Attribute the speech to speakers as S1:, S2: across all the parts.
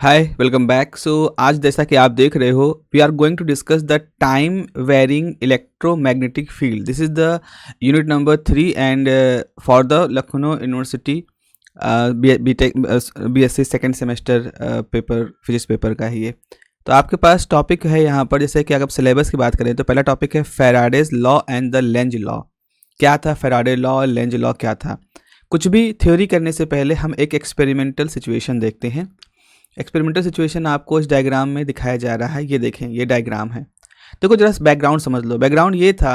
S1: Hi welcome back. आज जैसा कि आप देख रहे हो, we are going to discuss the time varying electromagnetic field. This is the unit number 3 and for the Lucknow university BTech BSc second semester paper physics paper का ही ये। तो आपके पास टॉपिक है यहाँ पर, जैसे कि अगर सिलेबस की बात करें तो पहला टॉपिक है Faraday's law and the Lenz law. क्या था फैराडे लॉ और लेंज लॉ क्या था? कुछ भी थ्योरी करने से पहले हम एक एक्सपेरिमेंटल सिचुएशन देखते हैं। एक्सपेरिमेंटल सिचुएशन आपको इस डायग्राम में दिखाया जा रहा है। ये देखें, ये डायग्राम है। देखो जरा बैकग्राउंड समझ लो। बैकग्राउंड ये था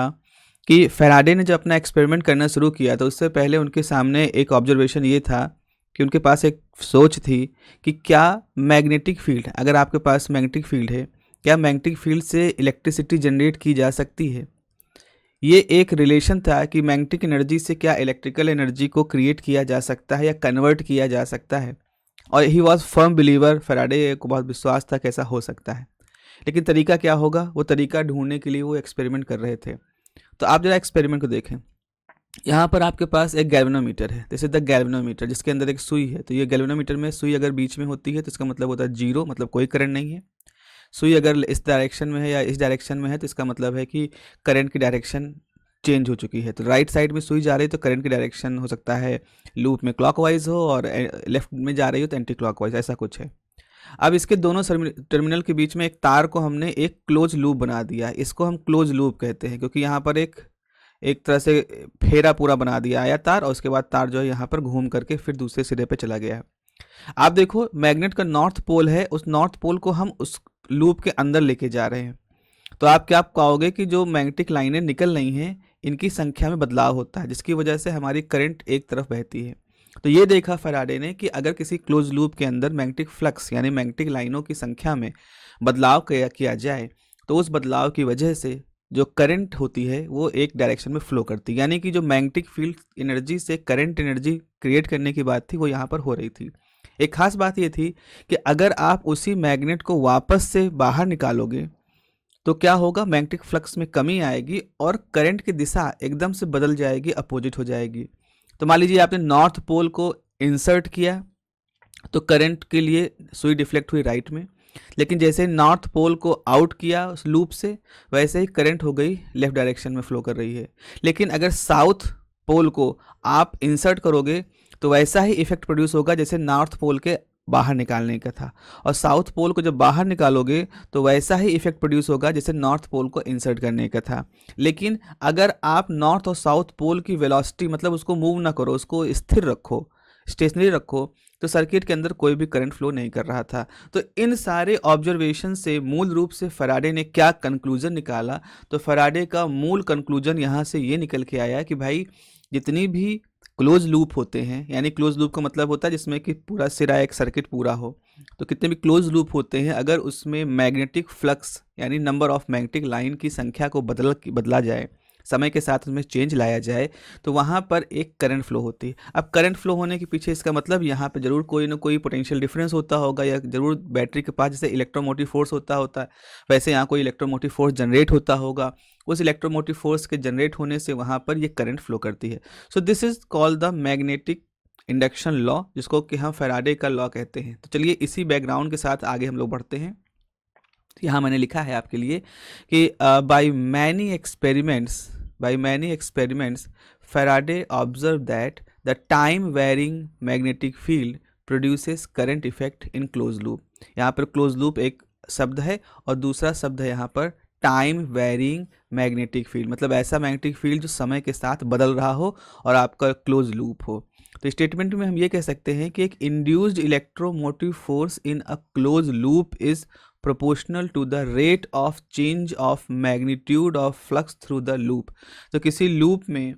S1: कि फैराडे ने जब अपना एक्सपेरिमेंट करना शुरू किया तो उससे पहले उनके सामने एक ऑब्जर्वेशन ये था कि उनके पास एक सोच थी कि क्या मैग्नेटिक फील्ड, अगर आपके पास मैग्नेटिक फील्ड है, क्या मैग्नेटिक फील्ड से इलेक्ट्रिसिटी जनरेट की जा सकती है। ये एक रिलेशन था कि मैग्नेटिक एनर्जी से क्या इलेक्ट्रिकल एनर्जी को क्रिएट किया जा सकता है या कन्वर्ट किया जा सकता है। और he was firm believer, Faraday को बहुत विश्वास था कैसा हो सकता है। लेकिन तरीका क्या होगा, वो तरीका ढूंढने के लिए वो एक्सपेरिमेंट कर रहे थे। तो आप जरा एक्सपेरिमेंट को देखें। यहाँ पर आपके पास एक गैल्वेनोमीटर है, दिस इज द गैल्वेनोमीटर, जिसके अंदर एक सुई है। तो ये गैल्वेनोमीटर में सुई अगर बीच में होती है तो इसका मतलब होता है जीरो, मतलब कोई करंट नहीं है। सुई अगर इस डायरेक्शन में है या इस डायरेक्शन में है तो इसका मतलब है कि करंट की डायरेक्शन चेंज हो चुकी है। तो राइट साइड में सुई जा रही है तो करंट की डायरेक्शन हो सकता है लूप में क्लॉकवाइज हो, और लेफ्ट में जा रही हो तो एंटी क्लॉकवाइज, ऐसा कुछ है। अब इसके दोनों टर्मिनल के बीच में एक तार को हमने एक क्लोज लूप बना दिया। इसको हम क्लोज लूप कहते हैं क्योंकि यहाँ पर एक एक तरह से फेरा पूरा बना दिया आया तार, और उसके बाद तार जो है यहाँ पर घूम करके फिर दूसरे सिरे पे चला गया है। आप देखो मैग्नेट का नॉर्थ पोल है, उस नॉर्थ पोल को हम उस लूप के अंदर लेके जा रहे हैं। तो आप क्या कहोगे कि जो मैग्नेटिक लाइनें निकल रही हैं इनकी संख्या में बदलाव होता है, जिसकी वजह से हमारी करंट एक तरफ बहती है। तो ये देखा फैराडे ने कि अगर किसी क्लोज लूप के अंदर मैग्नेटिक फ्लक्स यानी मैग्नेटिक लाइनों की संख्या में बदलाव किया जाए तो उस बदलाव की वजह से जो करंट होती है वो एक डायरेक्शन में फ्लो करती है। यानी कि जो मैग्नेटिक फील्ड एनर्जी से करंट एनर्जी क्रिएट करने की बात थी वो यहाँ पर हो रही थी। एक खास बात ये थी कि अगर आप उसी मैग्नेट को वापस से बाहर निकालोगे तो क्या होगा, मैग्नेटिक फ्लक्स में कमी आएगी और करंट की दिशा एकदम से बदल जाएगी, अपोजिट हो जाएगी। तो मान लीजिए आपने नॉर्थ पोल को इंसर्ट किया तो करंट के लिए सुई डिफ्लेक्ट हुई राइट में, लेकिन जैसे नॉर्थ पोल को आउट किया उस लूप से वैसे ही करंट हो गई लेफ्ट डायरेक्शन में फ्लो कर रही है। लेकिन अगर साउथ पोल को आप इंसर्ट करोगे तो वैसा ही इफेक्ट प्रोड्यूस होगा जैसे नॉर्थ पोल के बाहर निकालने का था, और साउथ पोल को जब बाहर निकालोगे तो वैसा ही इफेक्ट प्रोड्यूस होगा जैसे नॉर्थ पोल को इंसर्ट करने का था। लेकिन अगर आप नॉर्थ और साउथ पोल की वेलोसिटी, मतलब उसको मूव ना करो, उसको स्थिर रखो, स्टेशनरी रखो, तो सर्किट के अंदर कोई भी करंट फ्लो नहीं कर रहा था। तो इन सारे ऑब्जर्वेशन से मूल रूप से फैराडे ने क्या कंक्लूजन निकाला, तो फैराडे का मूल कंक्लूजन यहाँ से ये निकल के आया कि भाई जितनी भी क्लोज लूप होते हैं, यानी क्लोज लूप का मतलब होता है जिसमें कि पूरा सिरा एक सर्किट पूरा हो, तो कितने भी क्लोज लूप होते हैं अगर उसमें मैग्नेटिक फ्लक्स यानी नंबर ऑफ मैग्नेटिक लाइन की संख्या को बदला जाए, समय के साथ उसमें चेंज लाया जाए, तो वहाँ पर एक करंट फ्लो होती है। अब करंट फ्लो होने के पीछे इसका मतलब यहाँ पे जरूर कोई ना कोई पोटेंशियल डिफरेंस होता होगा, या जरूर बैटरी के पास जैसे इलेक्ट्रोमोटिव फोर्स होता है वैसे यहाँ कोई इलेक्ट्रोमोटिव फोर्स जनरेट होता होगा। उस इलेक्ट्रोमोटिव फोर्स के जनरेट होने से वहाँ पर ये करंट फ्लो करती है। So this is called the magnetic induction law, जिसको कि हम फैराडे का लॉ कहते हैं। तो चलिए इसी बैकग्राउंड के साथ आगे हम लोग बढ़ते हैं। यहाँ मैंने लिखा है आपके लिए कि by many experiments, Faraday observed that the time-varying magnetic field produces current effect in closed loop. यहाँ पर closed loop एक शब्द है और दूसरा शब्द है यहाँ पर टाइम वेरिंग मैग्नेटिक फील्ड, मतलब ऐसा मैग्नेटिक फील्ड जो समय के साथ बदल रहा हो और आपका क्लोज लूप हो। तो स्टेटमेंट में हम ये कह सकते हैं कि एक induced electromotive force in a close loop is proportional to the rate of change of magnitude of flux through the loop. तो किसी लूप में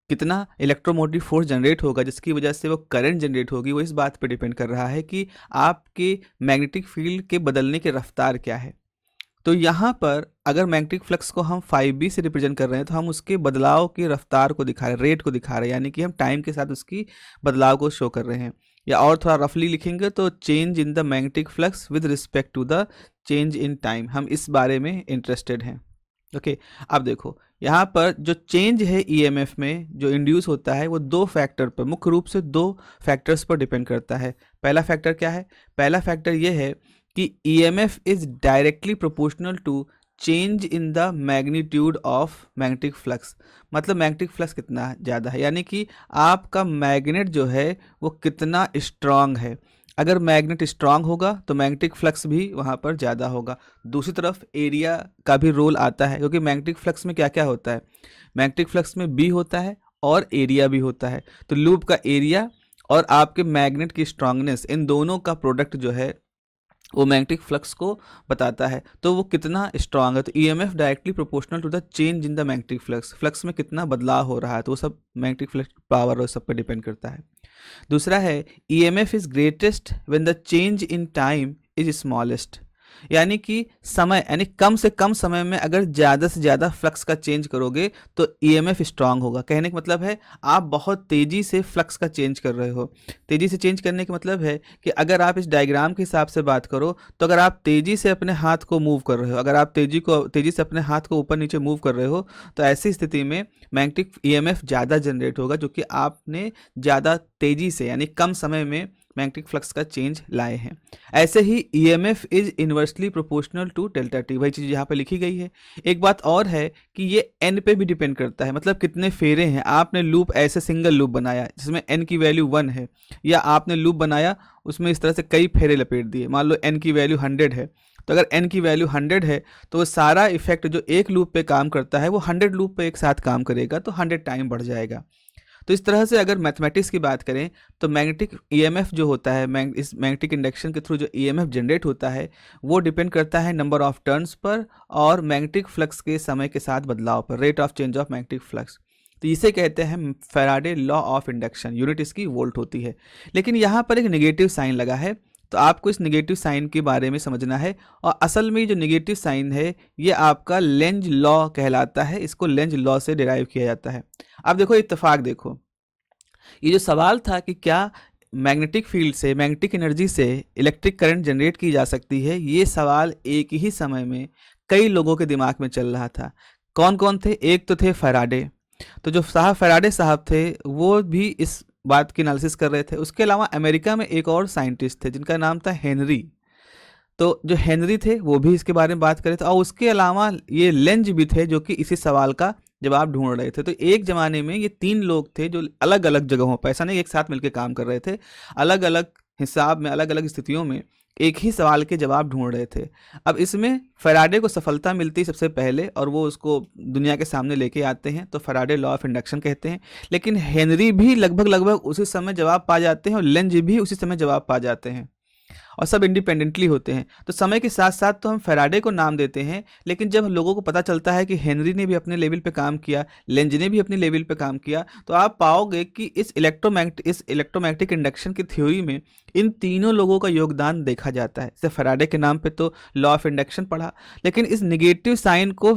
S1: कितना इलेक्ट्रोमोटिव फोर्स जनरेट होगा जिसकी वजह से वो करंट जनरेट होगी, वो इस बात पे डिपेंड कर रहा है कि आपके मैग्नेटिक फील्ड के बदलने की रफ्तार क्या है। तो यहाँ पर अगर मैग्नेटिक फ्लक्स को हम 5b से रिप्रेजेंट कर रहे हैं तो हम उसके बदलाव की रफ्तार को दिखा रहे हैं, रेट को दिखा रहे हैं, यानी कि हम टाइम के साथ उसकी बदलाव को शो कर रहे हैं। या और थोड़ा रफली लिखेंगे तो change in the magnetic flux with respect to the change in time, हम इस बारे में इंटरेस्टेड हैं। ओके अब देखो यहाँ पर जो चेंज है ईएमएफ में जो इंड्यूस होता है वो दो फैक्टर पर, मुख्य रूप से दो फैक्टर्स पर डिपेंड करता है। पहला फैक्टर क्या है? पहला फैक्टर ये है कि EMF is directly proportional to change in the magnitude of magnetic flux. मतलब मैग्नेटिक फ्लक्स कितना ज़्यादा है, यानी कि आपका मैग्नेट जो है वो कितना स्ट्रांग है। अगर मैग्नेट स्ट्रांग होगा तो मैग्नेटिक फ्लक्स भी वहाँ पर ज़्यादा होगा। दूसरी तरफ एरिया का भी रोल आता है, क्योंकि मैग्नेटिक फ्लक्स में क्या क्या होता है? मैग्नेटिक फ्लक्स में बी होता है और एरिया भी होता है। तो लूप का एरिया और आपके मैग्नेट की स्ट्रांगनेस, इन दोनों का प्रोडक्ट जो है वो मैग्नेटिक फ्लक्स को बताता है, तो वो कितना स्ट्रांग है। तो EMF directly proportional to the change in the magnetic flux, flux में कितना बदलाव हो रहा है, तो वो सब मैग्नेटिक फ्लक्स पावर और सब पर डिपेंड करता है। दूसरा है EMF is greatest when the change in time is smallest. यानी कि समय, यानी कम से कम समय में अगर ज़्यादा से ज़्यादा फ्लक्स का चेंज करोगे तो ईएमएफ स्ट्रांग होगा। कहने का मतलब है आप बहुत तेज़ी से फ्लक्स का चेंज कर रहे हो। तेज़ी से चेंज करने का मतलब है कि अगर आप इस डायग्राम के हिसाब से बात करो तो अगर आप तेज़ी से अपने हाथ को मूव कर रहे हो, अगर आप तेज़ी से अपने हाथ को ऊपर नीचे मूव कर रहे हो, तो ऐसी स्थिति में मैग्नेटिक ईएमएफ ज़्यादा जनरेट होगा, जो कि आपने ज़्यादा तेज़ी से यानी कम समय में मैग्नेटिक फ्लक्स का चेंज लाए हैं। ऐसे ही EMF is inversely proportional to delta T, वही चीज़ यहाँ पे लिखी गई है। एक बात और है कि ये एन पे भी डिपेंड करता है, मतलब कितने फेरे हैं। आपने लूप ऐसे सिंगल लूप बनाया जिसमें एन की वैल्यू 1 है, या आपने लूप बनाया उसमें इस तरह से कई फेरे लपेट दिए, मान लो एन की वैल्यू 100 है, तो अगर एन की वैल्यू 100 है तो वो सारा इफेक्ट जो एक लूप पे काम करता है वो 100 लूप पे एक साथ काम करेगा, तो 100 टाइम बढ़ जाएगा। तो इस तरह से अगर मैथमेटिक्स की बात करें तो मैग्नेटिक ईएमएफ जो होता है, इस मैग्नेटिक इंडक्शन के थ्रू जो ईएमएफ जनरेट होता है वो डिपेंड करता है नंबर ऑफ टर्न्स पर और मैग्नेटिक फ्लक्स के समय के साथ बदलाव पर, rate of change of magnetic flux. तो इसे कहते हैं Faraday law of induction, unit इसकी वोल्ट होती है। लेकिन यहाँ पर एक नेगेटिव साइन लगा है, तो आपको इस नेगेटिव साइन के बारे में समझना है। और असल में जो नेगेटिव साइन है ये आपका लेंज लॉ कहलाता है, इसको लेंज लॉ से डिराइव किया जाता है। अब देखो इत्तेफाक देखो, ये जो सवाल था कि क्या मैग्नेटिक फील्ड से, मैग्नेटिक एनर्जी से इलेक्ट्रिक करंट जनरेट की जा सकती है, ये सवाल एक ही समय में कई लोगों के दिमाग में चल रहा था। कौन कौन थे? एक तो थे फैराडे, तो जो फैराडे साहब थे वो भी इस बात की एनालिसिस कर रहे थे। उसके अलावा अमेरिका में एक और साइंटिस्ट थे जिनका नाम था हेनरी, तो जो हेनरी थे वो भी इसके बारे में बात कर रहे थे। और उसके अलावा ये लेंज भी थे जो कि इसी सवाल का जवाब ढूंढ रहे थे। तो एक ज़माने में ये 3 लोग थे जो अलग अलग जगहों पर, ऐसा नहीं एक साथ मिलकर काम कर रहे थे, अलग अलग हिसाब में, अलग अलग स्थितियों में एक ही सवाल के जवाब ढूंढ रहे थे। अब इसमें फैराडे को सफलता मिलती सबसे पहले और वो उसको दुनिया के सामने लेके आते हैं, तो फैराडे लॉ ऑफ इंडक्शन कहते हैं। लेकिन हेनरी भी लगभग लगभग उसी समय जवाब पा जाते हैं और लेंज भी उसी समय जवाब पा जाते हैं, और सब इंडिपेंडेंटली होते हैं। तो समय के साथ साथ तो हम फैराडे को नाम देते हैं, लेकिन जब लोगों को पता चलता है कि हेनरी ने भी अपने लेवल पे काम किया, लेंज ने भी अपने लेवल पे काम किया, तो आप पाओगे कि इस इलेक्ट्रोमैग्नेटिक इंडक्शन की थ्योरी में इन तीनों लोगों का योगदान देखा जाता है। जैसे फैराडे के नाम पे तो लॉ ऑफ इंडक्शन पढ़ा, लेकिन इस निगेटिव साइन को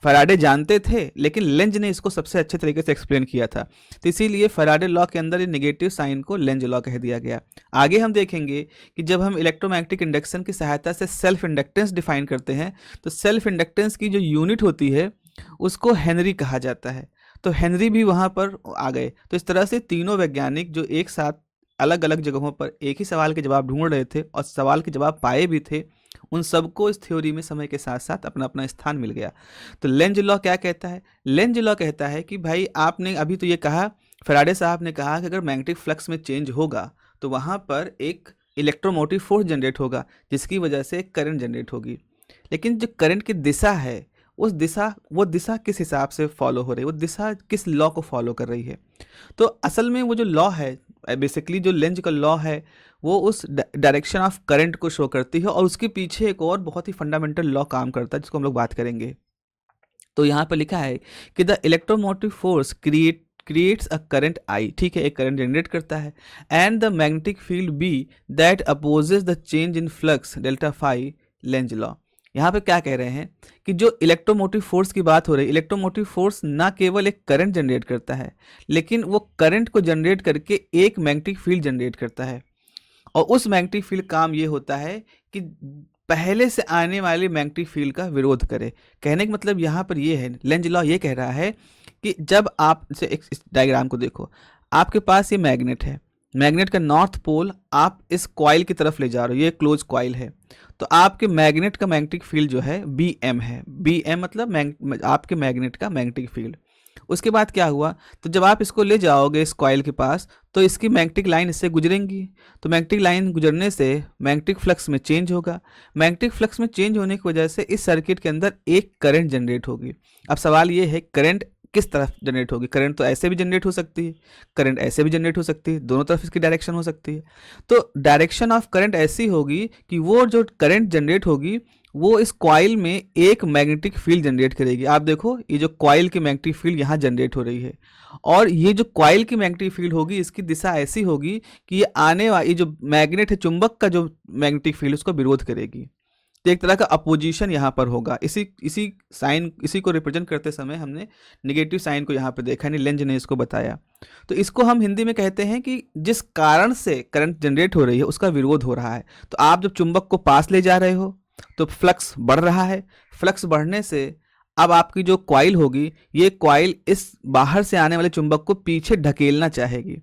S1: फैराडे जानते थे, लेकिन लेंज ने इसको सबसे अच्छे तरीके से एक्सप्लेन किया था। तो इसीलिए फैराडे लॉ के अंदर ये नेगेटिव साइन को लेंज लॉ कह दिया गया। आगे हम देखेंगे कि जब हम इलेक्ट्रोमैग्नेटिक इंडक्शन की सहायता से सेल्फ इंडक्टेंस डिफाइन करते हैं, तो सेल्फ इंडक्टेंस की जो यूनिट होती है उसको हेनरी कहा जाता है। तो हेनरी भी वहाँ पर आ गए। तो इस तरह से तीनों वैज्ञानिक जो एक साथ अलग अलग जगहों पर एक ही सवाल के जवाब ढूंढ रहे थे और सवाल के जवाब पाए भी थे, उन सबको इस थ्योरी में समय के साथ साथ अपना अपना स्थान मिल गया। तो लेंज लॉ क्या कहता है? लेंज लॉ कहता है कि भाई आपने अभी तो ये कहा, फैराडे साहब ने कहा कि अगर मैग्नेटिक फ्लक्स में चेंज होगा तो वहाँ पर एक इलेक्ट्रोमोटिव फोर्स जनरेट होगा जिसकी वजह से करंट जनरेट होगी। लेकिन जो करंट की दिशा है वो दिशा किस हिसाब से फॉलो हो रही है, वो दिशा किस लॉ को फॉलो कर रही है? तो असल में वो जो लॉ है, बेसिकली जो लेंज का लॉ है, वो उस डायरेक्शन ऑफ करंट को शो करती है और उसके पीछे एक और बहुत ही फंडामेंटल लॉ काम करता है जिसको हम लोग बात करेंगे। तो यहाँ पर लिखा है कि the electromotive force creates a current I, ठीक है, एक करंट जनरेट करता है, and the magnetic field B that opposes the change in flux delta phi, Lenz law. यहाँ पे क्या कह रहे हैं कि जो इलेक्ट्रोमोटिव फोर्स की बात हो रही है, इलेक्ट्रोमोटिव फोर्स ना केवल एक करंट जनरेट करता है, लेकिन वो करंट को जनरेट करके एक मैग्नेटिक फील्ड जनरेट करता है। और उस मैग्नेटिक फील्ड काम ये होता है कि पहले से आने वाली मैग्नेटिक फील्ड का विरोध करे। कहने का मतलब यहाँ पर ये है, लेंज लॉ ये कह रहा है कि जब आप से एक इस डायग्राम को देखो, आपके पास ये मैग्नेट है, मैग्नेट का नॉर्थ पोल आप इस कॉइल की तरफ ले जा रहे हो, ये क्लोज कॉइल है, तो आपके मैग्नेट का मैग्नेटिक फील्ड जो है बी एम है। बी एम मतलब आपके मैग्नेट का मैग्नेटिक फील्ड। उसके बाद क्या हुआ, तो जब आप इसको ले जाओगे इस कॉइल के पास, तो इसकी मैग्नेटिक लाइन इससे गुजरेंगी, तो मैग्नेटिक लाइन गुजरने से मैग्नेटिक फ्लक्स में चेंज होगा। मैग्नेटिक फ्लक्स में चेंज होने की वजह से इस सर्किट के अंदर एक करंट जनरेट होगी। अब सवाल ये है, करंट किस तरफ जनरेट होगी? करंट तो ऐसे भी जनरेट हो सकती है, करंट ऐसे भी जनरेट हो सकती है, दोनों तरफ इसकी डायरेक्शन हो सकती है। तो डायरेक्शन ऑफ करंट ऐसी होगी कि वो जो करंट जनरेट होगी वो इस कॉइल में एक मैग्नेटिक फील्ड जनरेट करेगी। आप देखो, ये जो कॉइल की मैग्नेटिक फील्ड यहाँ जनरेट हो रही है, और ये जो कॉइल की मैग्नेटिक फील्ड होगी इसकी दिशा ऐसी होगी कि ये आने वाली जो मैग्नेट है, चुंबक का जो मैग्नेटिक फील्ड, उसको विरोध करेगी। तो एक तरह का अपोजिशन यहाँ पर होगा। इसी को रिप्रेजेंट करते समय हमने नेगेटिव साइन को यहाँ पे देखा, नहीं लेंज ने इसको बताया। तो इसको हम हिंदी में कहते हैं कि जिस कारण से करंट जनरेट हो रही है उसका विरोध हो रहा है। तो आप जब चुंबक को पास ले जा रहे हो तो फ्लक्स बढ़ रहा है, फ्लक्स बढ़ने से अब आपकी जो कॉइल होगी, ये कॉइल इस बाहर से आने वाले चुंबक को पीछे ढकेलना चाहेगी।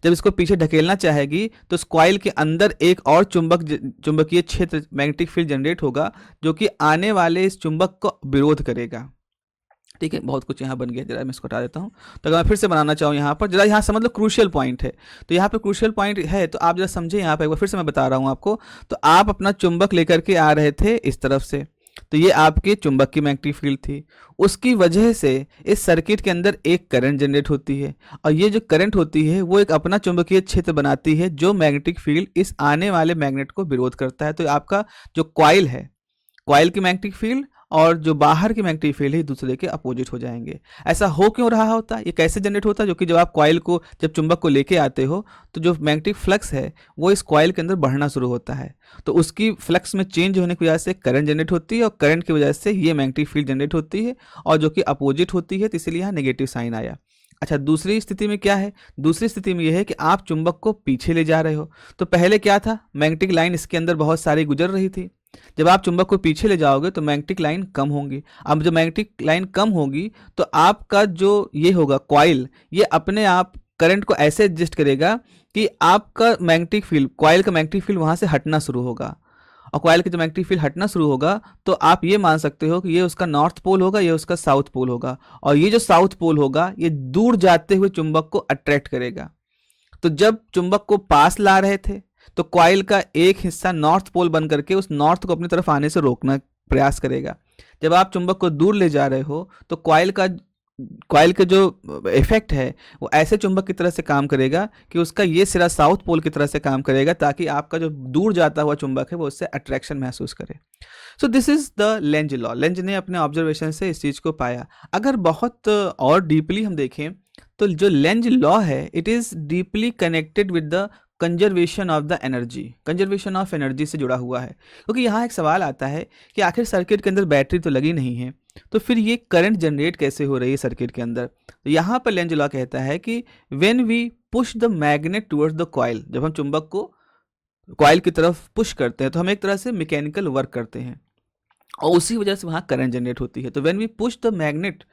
S1: जब इसको पीछे ढकेलना चाहेगी तो इस कॉइल के अंदर एक और चुंबकीय क्षेत्र मैग्नेटिक फील्ड जनरेट होगा, जो कि आने वाले इस चुंबक को विरोध करेगा। ठीक है, बहुत कुछ यहाँ बन गया, जरा मैं इसको हटा देता हूँ। तो अगर मैं फिर से बनाना चाहूँ यहाँ पर, जरा यहाँ समझ लो क्रूशियल पॉइंट है। तो यहाँ पे क्रूशियल पॉइंट है, तो आप जरा समझे यहाँ पे, एक बार फिर से मैं बता रहा हूँ आपको। तो आप अपना चुंबक लेकर के आ रहे थे इस तरफ से, तो ये आपके चुंबक की मैग्नेटिक फील्ड थी, उसकी वजह से इस सर्किट के अंदर एक करंट जनरेट होती है, और ये जो करंट होती है वो एक अपना चुंबकीय क्षेत्र बनाती है जो मैग्नेटिक फील्ड इस आने वाले मैग्नेट को विरोध करता है। तो आपका जो कॉइल है, कॉइल की मैग्नेटिक फील्ड और जो बाहर की मैग्नेटिक फील्ड है दूसरे के अपोजिट हो जाएंगे। ऐसा हो क्यों रहा होता है, ये कैसे जनरेट होता है? जो कि जब आप कॉइल को, जब चुंबक को लेके आते हो तो जो मैग्नेटिक फ्लक्स है वो इस कॉइल के अंदर बढ़ना शुरू होता है, तो उसकी फ्लक्स में चेंज होने की वजह से करंट जनरेट होती है, और करंट की वजह से ये मैग्नेटिक फील्ड जनरेट होती है, और जो कि अपोजिट होती है, तो इसलिए यहाँ नेगेटिव साइन आया। अच्छा, दूसरी स्थिति में क्या है? दूसरी स्थिति में यह है कि आप चुंबक को पीछे ले जा रहे हो। तो पहले क्या था, मैग्नेटिक लाइन इसके अंदर बहुत सारी गुजर रही थी, जब आप चुंबक को पीछे ले जाओगे तो मैग्नेटिक लाइन कम होंगी। अब जब मैग्नेटिक लाइन कम होगी तो आपका जो ये होगा कॉइल, ये अपने आप करंट को ऐसे एडजस्ट करेगा कि आपका मैग्नेटिक फील्ड, कॉइल का मैग्नेटिक फील्ड वहां से हटना शुरू होगा, और कॉइल का जो मैग्नेटिक फील्ड हटना शुरू होगा तो आप ये मान सकते हो कि ये उसका नॉर्थ पोल होगा, ये उसका साउथ पोल होगा, और ये जो साउथ पोल होगा ये दूर जाते हुए चुंबक को अट्रैक्ट करेगा। तो जब चुंबक को पास ला रहे थे तो कॉइल का एक हिस्सा नॉर्थ पोल बन करके उस नॉर्थ को अपनी तरफ आने से रोकना प्रयास करेगा। जब आप चुंबक को दूर ले जा रहे हो तो कॉइल का जो इफेक्ट है वो ऐसे चुंबक की तरह से काम करेगा कि उसका ये सिरा साउथ पोल की तरह से काम करेगा, ताकि आपका जो दूर जाता हुआ चुंबक है वो उससे अट्रैक्शन महसूस करे। So this is the Lenz law. Length ने अपने ऑब्जर्वेशन से इस चीज़ को पाया। अगर बहुत और डीपली हम देखें तो जो लेंज लॉ है, it is deeply connected with the conservation of the energy, conservation of energy से जुड़ा हुआ है। क्योंकि यहाँ एक सवाल आता है कि आखिर सर्किट के अंदर बैटरी तो लगी नहीं है, तो फिर ये करंट जनरेट कैसे हो रही है सर्किट के अंदर? तो यहाँ पर लेंज लॉ कहता है कि when we push the magnet towards the coil, जब हम चुंबक को कॉइल की तरफ पुश करते हैं तो हम एक तरह से मैकेनिकल वर्क करते हैं, और उसी वजह से वहाँ करंट जनरेट होती है। तो when we push the magnet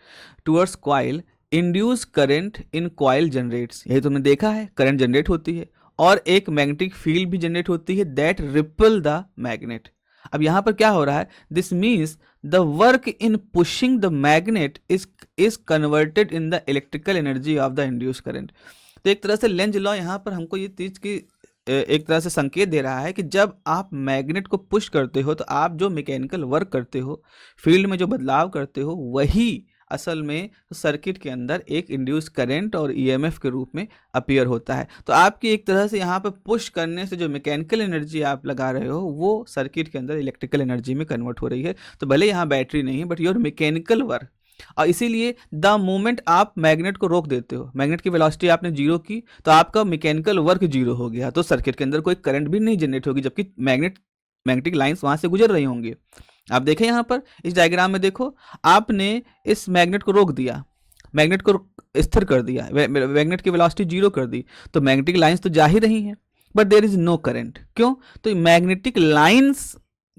S1: towards coil, induce current in coil generates, यही तुमने देखा है, करंट जनरेट होती है और एक मैग्नेटिक फील्ड भी जनरेट होती है दैट रिपल द मैग्नेट। अब यहाँ पर क्या हो रहा है? This means the work in pushing the magnet is converted in the electrical energy of the induce current. तो एक तरह से लेंज लॉ यहाँ पर हमको ये चीज़ की एक तरह से संकेत दे रहा है कि जब आप मैग्नेट को पुश करते हो तो आप जो मैकेनिकल वर्क करते हो, फील्ड में जो बदलाव करते हो, वही असल में सर्किट के अंदर एक इंड्यूस करंट और ईएमएफ के रूप में अपीयर होता है। तो आपकी एक तरह से यहाँ पर पुश करने से जो मैकेनिकल एनर्जी आप लगा रहे हो वो सर्किट के अंदर इलेक्ट्रिकल एनर्जी में कन्वर्ट हो रही है। तो भले यहाँ बैटरी नहीं है, बट योर मैकेनिकल वर्क, और इसीलिए द मोमेंट आप मैग्नेट को रोक देते हो, मैग्नेट की वेलोसिटी आपने जीरो की, तो आपका मैकेनिकल वर्क जीरो हो गया, तो सर्किट के अंदर कोई करंट भी नहीं जनरेट होगी, जबकि मैग्नेटिक लाइंस वहां से गुजर रही होंगी। आप देखें यहाँ पर इस डायग्राम में, देखो आपने इस मैग्नेट को रोक दिया, मैग्नेट को स्थिर कर दिया, मैग्नेट की वेलोसिटी जीरो कर दी, तो मैग्नेटिक लाइंस तो जा ही रही हैं, but there is no current. क्यों? तो मैग्नेटिक लाइंस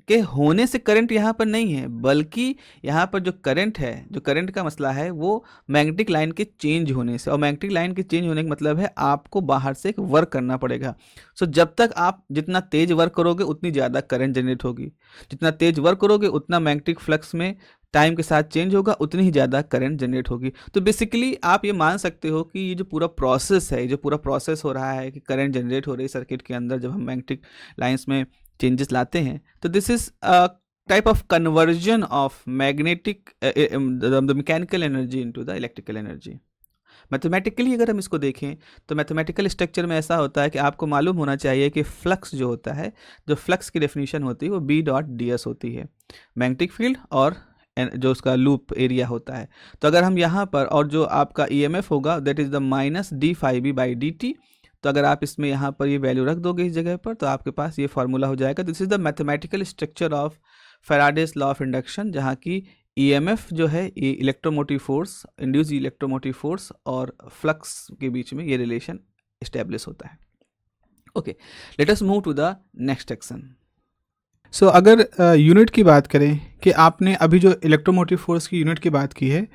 S1: के होने से करंट यहाँ पर नहीं है, बल्कि यहाँ पर जो करंट है, जो करंट का मसला है वो मैग्नेटिक लाइन के चेंज होने से, और मैग्नेटिक लाइन के चेंज होने का मतलब है आपको बाहर से एक वर्क करना पड़ेगा। सो जब तक आप जितना तेज वर्क करोगे उतनी ज़्यादा करंट जनरेट होगी, जितना तेज वर्क करोगे उतना मैग्नेटिक फ्लक्स में टाइम के साथ चेंज होगा, उतनी ही ज़्यादा करंट जनरेट होगी। तो बेसिकली आप ये मान सकते हो कि ये जो पूरा प्रोसेस है, जो पूरा प्रोसेस हो रहा है कि करंट जनरेट हो रही है सर्किट के अंदर जब हम मैग्नेटिक लाइंस में चेंजेस लाते हैं, तो this is type of conversion of magnetic the mechanical energy into the electrical energy. Mathematically अगर हम इसको देखें तो मैथमेटिकल स्ट्रक्चर में ऐसा होता है कि आपको मालूम होना चाहिए कि फ्लक्स जो होता है, जो फ्लक्स की डेफिनेशन होती है वो बी डॉट डी एस होती है, मैग्नेटिक फील्ड और जो उसका लूप एरिया होता है। तो अगर हम यहाँ पर, और जो आपका ईएमएफ होगा that is the minus D phi B by D T, तो अगर आप इसमें यहाँ पर ये वैल्यू रख दोगे इस जगह पर तो आपके पास ये फार्मूला हो जाएगा। This is the mathematical structure of Faraday's law of induction, जहाँ की ईएमएफ जो है ये electromotive force, induce electromotive force और फ्लक्स के बीच में ये रिलेशन इस्टेब्लिश होता है। Okay, let us move to the next section.
S2: So अगर यूनिट की बात करें कि आपने अभी जो इलेक्ट्रोमोटिव फोर्स की यूनिट की बात की है,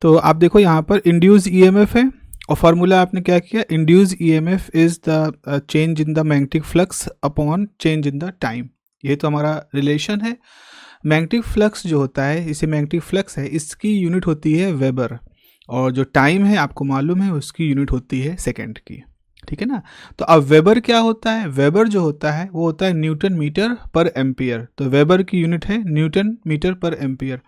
S2: तो आप देखो यहाँ पर इंड्यूस ईएमएफ है और फार्मूला आपने क्या किया, induce EMF is the change in the magnetic flux upon change in the time. ये तो हमारा रिलेशन है। मैग्नेटिक फ्लक्स जो होता है, इसे मैग्नेटिक फ्लक्स है, इसकी यूनिट होती है वेबर, और जो टाइम है आपको मालूम है उसकी यूनिट होती है सेकेंड की, ठीक है ना। तो अब वेबर क्या होता है, वेबर जो होता है वो होता है न्यूटन मीटर पर एम्पियर। तो वेबर की यूनिट है न्यूटन मीटर पर एम्पियर।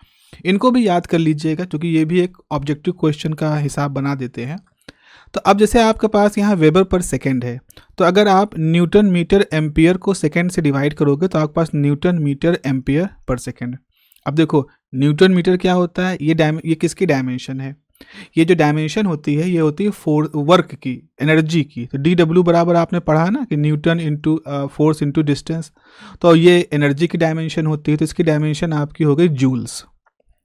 S2: इनको भी याद कर लीजिएगा क्योंकि ये भी एक ऑब्जेक्टिव क्वेश्चन का हिसाब बना देते हैं। तो अब जैसे आपके पास यहाँ वेबर पर सेकेंड है, तो अगर आप न्यूटन मीटर एम्पियर को सेकेंड से डिवाइड करोगे तो आपके पास Newton metre ampere per second. अब देखो न्यूटन मीटर क्या होता है, ये किसकी डायमेंशन है, ये जो डायमेंशन होती है ये होती है वर्क की, एनर्जी की। तो डी डब्ल्यू बराबर आपने पढ़ा ना कि Newton into force into distance, तो ये एनर्जी की डायमेंशन होती है। तो इसकी डायमेंशन आपकी हो गई जूल्स,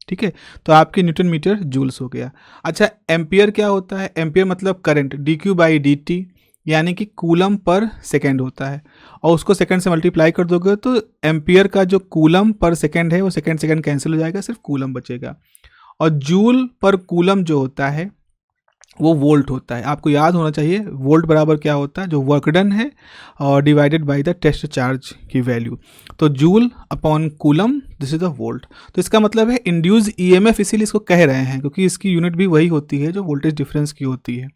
S2: ठीक है। तो आपकी न्यूटन मीटर जूल्स हो गया। अच्छा, एम्पियर क्या होता है, एम्पियर मतलब current, D Q by D T, यानी कि कूलम पर सेकेंड होता है, और उसको सेकंड से मल्टीप्लाई कर दोगे तो एम्पियर का जो कूलम पर सेकेंड है वो सेकेंड सेकेंड कैंसिल हो जाएगा, सिर्फ कूलम बचेगा। और जूल पर कूलम जो होता है वो वोल्ट होता है। आपको याद होना चाहिए वोल्ट बराबर क्या होता है, जो वर्क डन है और divided by the test charge की वैल्यू। तो joule upon coulomb, this is the volt. तो इसका मतलब है इंड्यूस ईएमएफ, इसीलिए इसको कह रहे हैं क्योंकि इसकी यूनिट भी वही होती है जो वोल्टेज डिफरेंस की होती है।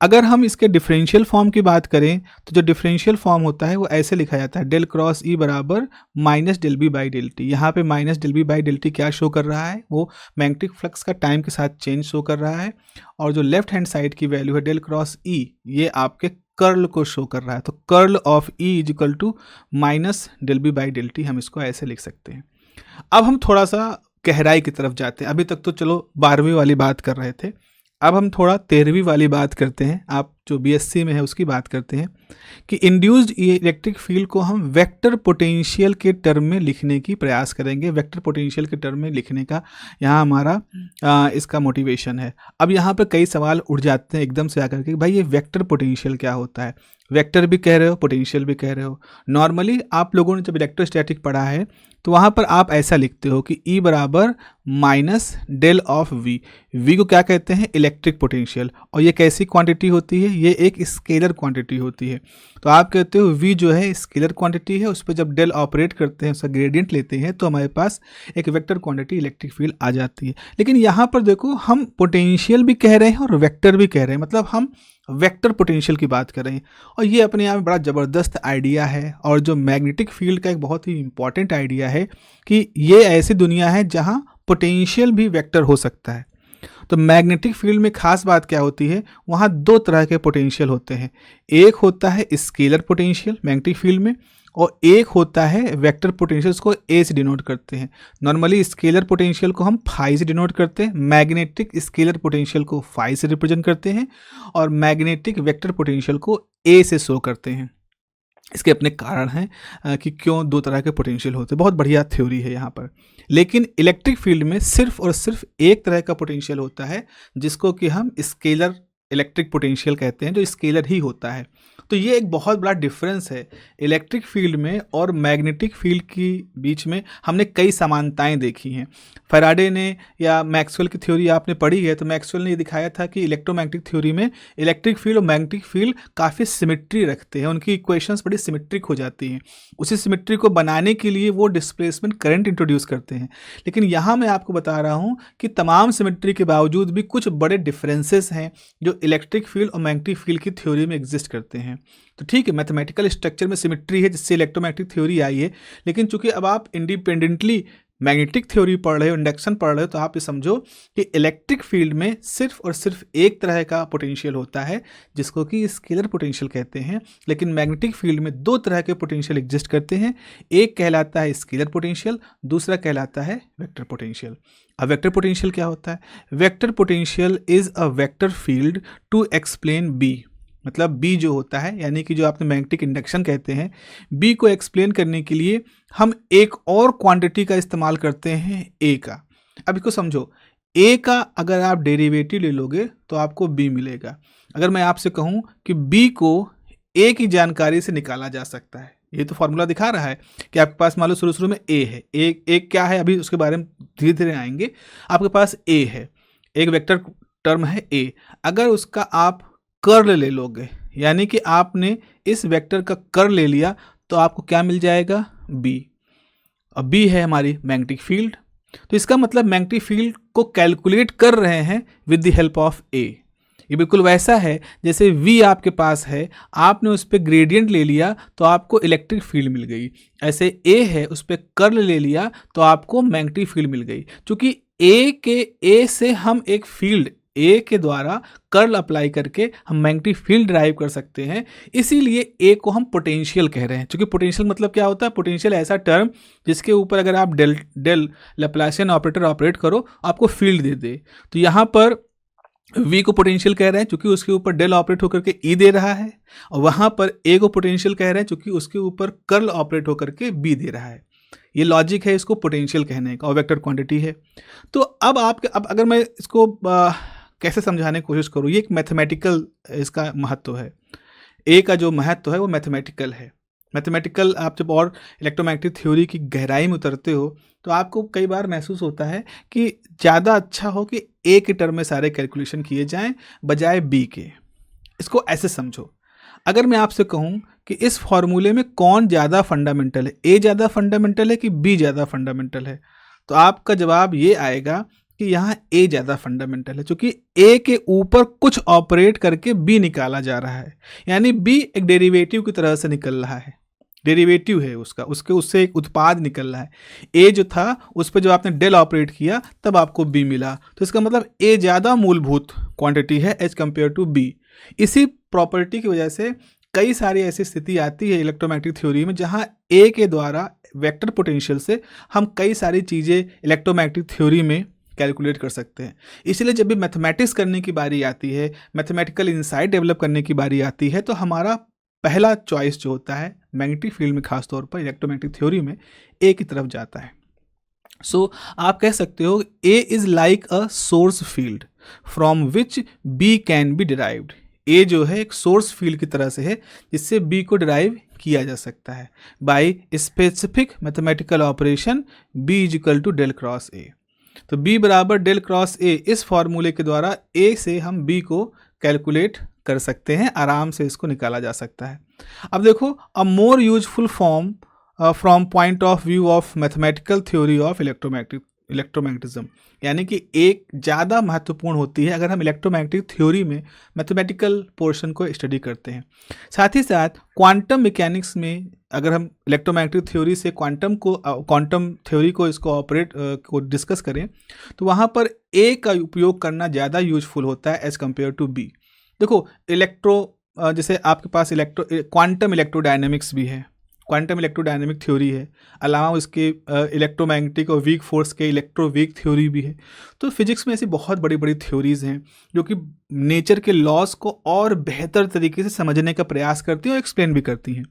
S2: अगर हम इसके डिफरेंशियल फॉर्म की बात करें तो जो डिफरेंशियल फॉर्म होता है वो ऐसे लिखा जाता है, डेल क्रॉस ई बराबर minus del B by del T. यहाँ पे minus del B by del T क्या शो कर रहा है, वो मैग्नेटिक फ्लक्स का टाइम के साथ चेंज शो कर रहा है, और जो लेफ्ट हैंड साइड की वैल्यू है डेल क्रॉस ई, ये आपके कर्ल को शो कर रहा है। तो curl of E is equal to minus del B by del T, हम इसको ऐसे लिख सकते हैं। अब हम थोड़ा सा गहराई की तरफ जाते हैं। अभी तक तो चलो 12वीं वाली बात कर रहे थे, अब हम थोड़ा 13वीं वाली बात करते हैं, आप जो बीएससी में है उसकी बात करते हैं कि इंड्यूस्ड इलेक्ट्रिक फील्ड को हम वेक्टर पोटेंशियल के टर्म में लिखने की प्रयास करेंगे। वेक्टर पोटेंशियल के टर्म में लिखने का यहाँ हमारा इसका मोटिवेशन है। अब यहाँ पर कई सवाल उठ जाते हैं एकदम से आकर के, भाई ये वेक्टर पोटेंशियल क्या होता है, वेक्टर भी कह रहे हो पोटेंशियल भी कह रहे हो। नॉर्मली आप लोगों ने जब इलेक्ट्रोस्टैटिक पढ़ा है तो वहाँ पर आप ऐसा लिखते हो कि E बराबर minus del of V। V को क्या कहते हैं, इलेक्ट्रिक पोटेंशियल, और ये कैसी क्वांटिटी होती है, ये एक स्केलर क्वांटिटी होती है। तो आप कहते हो V जो है स्केलर क्वांटिटी है, उस पर जब डेल ऑपरेट करते हैं, उसका ग्रेडियंट लेते हैं तो हमारे पास एक वेक्टर क्वांटिटी इलेक्ट्रिक फील्ड आ जाती है। लेकिन यहाँ पर देखो हम पोटेंशियल भी कह रहे हैं और वेक्टर भी कह रहे हैं, मतलब हम वेक्टर पोटेंशियल की बात कर रहे हैं, और ये अपने आप में बड़ा ज़बरदस्त आइडिया है, और जो मैग्नेटिक फील्ड का एक बहुत ही इंपॉर्टेंट आइडिया है कि ये ऐसी दुनिया है जहाँ पोटेंशियल भी वेक्टर हो सकता है। तो मैग्नेटिक फील्ड में खास बात क्या होती है, वहाँ दो तरह के पोटेंशियल होते हैं, एक होता है स्केलर पोटेंशियल मैग्नेटिक फील्ड में, और एक होता है वेक्टर पोटेंशियल, को ए से डिनोट करते हैं। नॉर्मली स्केलर पोटेंशियल को हम फाई से डिनोट करते हैं, मैग्नेटिक स्केलर पोटेंशियल को फाई से रिप्रेजेंट करते हैं, और मैग्नेटिक वेक्टर पोटेंशियल को ए से शो करते हैं। इसके अपने कारण हैं कि क्यों दो तरह के पोटेंशियल होते हैं, बहुत बढ़िया थ्योरी है यहाँ पर। लेकिन इलेक्ट्रिक फील्ड में सिर्फ और सिर्फ एक तरह का पोटेंशियल होता है जिसको कि हम स्केलर इलेक्ट्रिक पोटेंशियल कहते हैं, जो स्केलर ही होता है। तो ये एक बहुत बड़ा डिफरेंस है इलेक्ट्रिक फील्ड में और मैग्नेटिक फील्ड की बीच में। हमने कई समानताएं देखी हैं। फैराडे ने या मैक्सवेल की थ्योरी आपने पढ़ी है, तो मैक्सवेल ने ये दिखाया था कि इलेक्ट्रोमैग्नेटिक थ्योरी में इलेक्ट्रिक फील्ड और मैग्नेटिक फील्ड काफ़ी सिमेट्री रखते हैं, उनकी इक्वेशंस बड़ी सिमेट्रिक हो जाती हैं। उसी सिमेट्री को बनाने के लिए वो डिस्प्लेसमेंट करंट इंट्रोड्यूस करते हैं। लेकिन यहाँ मैं आपको बता रहा हूँ कि तमाम सिमेट्री के बावजूद भी कुछ बड़े डिफरेंसेस हैं जो इलेक्ट्रिक फील्ड और मैग्नेटिक फील्ड की थ्योरी में एग्जिस्ट करते हैं। तो ठीक है, मैथमेटिकल स्ट्रक्चर में सिमेट्री है जिससे इलेक्ट्रोमैग्नेटिक थ्योरी आई है, लेकिन चूंकि अब आप इंडिपेंडेंटली मैग्नेटिक थ्योरी पढ़ रहे हो, इंडक्शन पढ़ रहे हो, तो आप ये समझो कि इलेक्ट्रिक फील्ड में सिर्फ और सिर्फ एक तरह का पोटेंशियल होता है जिसको कि स्केलर पोटेंशियल कहते हैं। लेकिन मैग्नेटिक फील्ड में दो तरह के पोटेंशियल एग्जिस्ट करते हैं, एक कहलाता है स्केलर पोटेंशियल, दूसरा कहलाता है वेक्टर पोटेंशियल। अब वेक्टर पोटेंशियल क्या होता है? Vector potential is a vector field to explain B. मतलब बी जो होता है, यानी कि जो आपने मैग्नेटिक इंडक्शन कहते हैं, बी को एक्सप्लेन करने के लिए हम एक और क्वांटिटी का इस्तेमाल करते हैं, ए का। अब इसको समझो, ए का अगर आप डेरिवेटिव ले लोगे तो आपको बी मिलेगा। अगर मैं आपसे कहूं कि बी को ए की जानकारी से निकाला जा सकता है, ये तो फॉर्मूला दिखा रहा है कि आपके पास मान लो शुरू में ए है, एक क्या है अभी उसके बारे में धीरे धीरे आएंगे। आपके पास ए है, एक वेक्टर टर्म है ए, अगर उसका आप कर्ल ले लोगे, यानी कि आपने इस वेक्टर का कर्ल ले लिया, तो आपको क्या मिल जाएगा? बी। अब बी है हमारी मैग्नेटिक फील्ड, तो इसका मतलब मैग्नेटिक फील्ड को कैलकुलेट कर रहे हैं विद द हेल्प ऑफ ए। ये बिल्कुल वैसा है जैसे वी आपके पास है, आपने उस पर ग्रेडियंट ले लिया तो आपको इलेक्ट्रिक फील्ड मिल गई। ऐसे ए है, उस पर कर्ल ले लिया तो आपको मैग्नेटिक फील्ड मिल गई। क्योंकि ए से हम एक फील्ड ए के द्वारा कर्ल अप्लाई करके हम मैग्नेटिक फील्ड ड्राइव कर सकते हैं, इसीलिए ए को हम पोटेंशियल कह रहे हैं। क्योंकि पोटेंशियल मतलब क्या होता है? पोटेंशियल ऐसा टर्म जिसके ऊपर अगर आप डेल लैप्लासियन ऑपरेटर ऑपरेट करो आपको फील्ड दे दे। तो यहाँ पर v को पोटेंशियल कह रहे हैं क्योंकि उसके ऊपर डेल ऑपरेट होकर के e दे रहा है, और वहाँ पर a को पोटेंशियल कह रहे हैं क्योंकि उसके ऊपर कर्ल ऑपरेट होकर के b दे रहा है। ये लॉजिक है इसको पोटेंशियल कहने का, और वेक्टर क्वांटिटी है। तो अब अगर मैं इसको कैसे समझाने की कोशिश करूँ, ये एक मैथमेटिकल इसका महत्व है। ए का जो महत्व है वो मैथमेटिकल है। मैथमेटिकल आप जब और इलेक्ट्रोमैग्नेटिक थ्योरी की गहराई में उतरते हो तो आपको कई बार महसूस होता है कि ज़्यादा अच्छा हो कि ए के टर्म में सारे कैलकुलेशन किए जाएं बजाय बी के। इसको ऐसे समझो, अगर मैं आपसे कहूं कि इस फॉर्मूले में कौन ज़्यादा फंडामेंटल है, ए ज़्यादा फंडामेंटल है कि बी ज़्यादा फंडामेंटल है, तो आपका जवाब ये आएगा कि यहाँ ए ज़्यादा फंडामेंटल है, क्योंकि ए के ऊपर कुछ ऑपरेट करके बी निकाला जा रहा है। यानी बी एक डेरिवेटिव की तरह से निकल रहा है, डेरिवेटिव है उससे एक उत्पाद निकल रहा है। ए जो था उस पर जो आपने डेल ऑपरेट किया तब आपको बी मिला, तो इसका मतलब ए ज़्यादा मूलभूत क्वांटिटी है एज कंपेयर टू बी। इसी प्रॉपर्टी की वजह से कई सारी ऐसी स्थिति आती है इलेक्ट्रोमैग्नेटिक थ्योरी में जहाँ ए के द्वारा वेक्टर पोटेंशियल से हम कई सारी चीज़ें इलेक्ट्रोमैग्नेटिक थ्योरी में कैलकुलेट कर सकते हैं। इसलिए जब भी मैथमेटिक्स करने की बारी आती है, मैथमेटिकल इंसाइट डेवलप करने की बारी आती है, तो हमारा पहला चॉइस जो होता है मैग्नेटिक फील्ड में, खासतौर पर इलेक्ट्रोमैग्नेटिक थ्योरी में, ए की तरफ जाता है। सो आप कह सकते हो A is like a source field from which B can be derived. A जो है एक सोर्स फील्ड की तरह से है जिससे बी को डिराइव किया जा सकता है by specific mathematical operation B is equal to del cross A. तो b बराबर डेल क्रॉस ए, इस फॉर्मूले के द्वारा a से हम b को कैलकुलेट कर सकते हैं, आराम से इसको निकाला जा सकता है। अब देखो, a more useful form from point of view of mathematical theory of electromagnetism, यानी कि एक ज़्यादा महत्वपूर्ण होती है अगर हम इलेक्ट्रोमैग्नेटिक थ्योरी में मैथमेटिकल पोर्शन को स्टडी करते हैं। साथ ही साथ क्वांटम मैकेनिक्स में अगर हम इलेक्ट्रोमैग्नेटिक थ्योरी से क्वांटम थ्योरी को इसको को डिस्कस करें तो वहाँ पर ए का उपयोग करना ज़्यादा यूजफुल होता है एज कम्पेयर टू बी। देखो, जैसे आपके पास क्वांटम इलेक्ट्रोडायनेमिक्स भी है, क्वांटम इलेक्ट्रोडायनेमिक थ्योरी है, अलावा उसके इलेक्ट्रोमैग्नेटिक और वीक फोर्स के इलेक्ट्रोवीक थ्योरी भी है। तो फिजिक्स में ऐसी बहुत बड़ी बड़ी थ्योरीज हैं जो कि नेचर के लॉस को और बेहतर तरीके से समझने का प्रयास करती हैं और एक्सप्लेन भी करती हैं।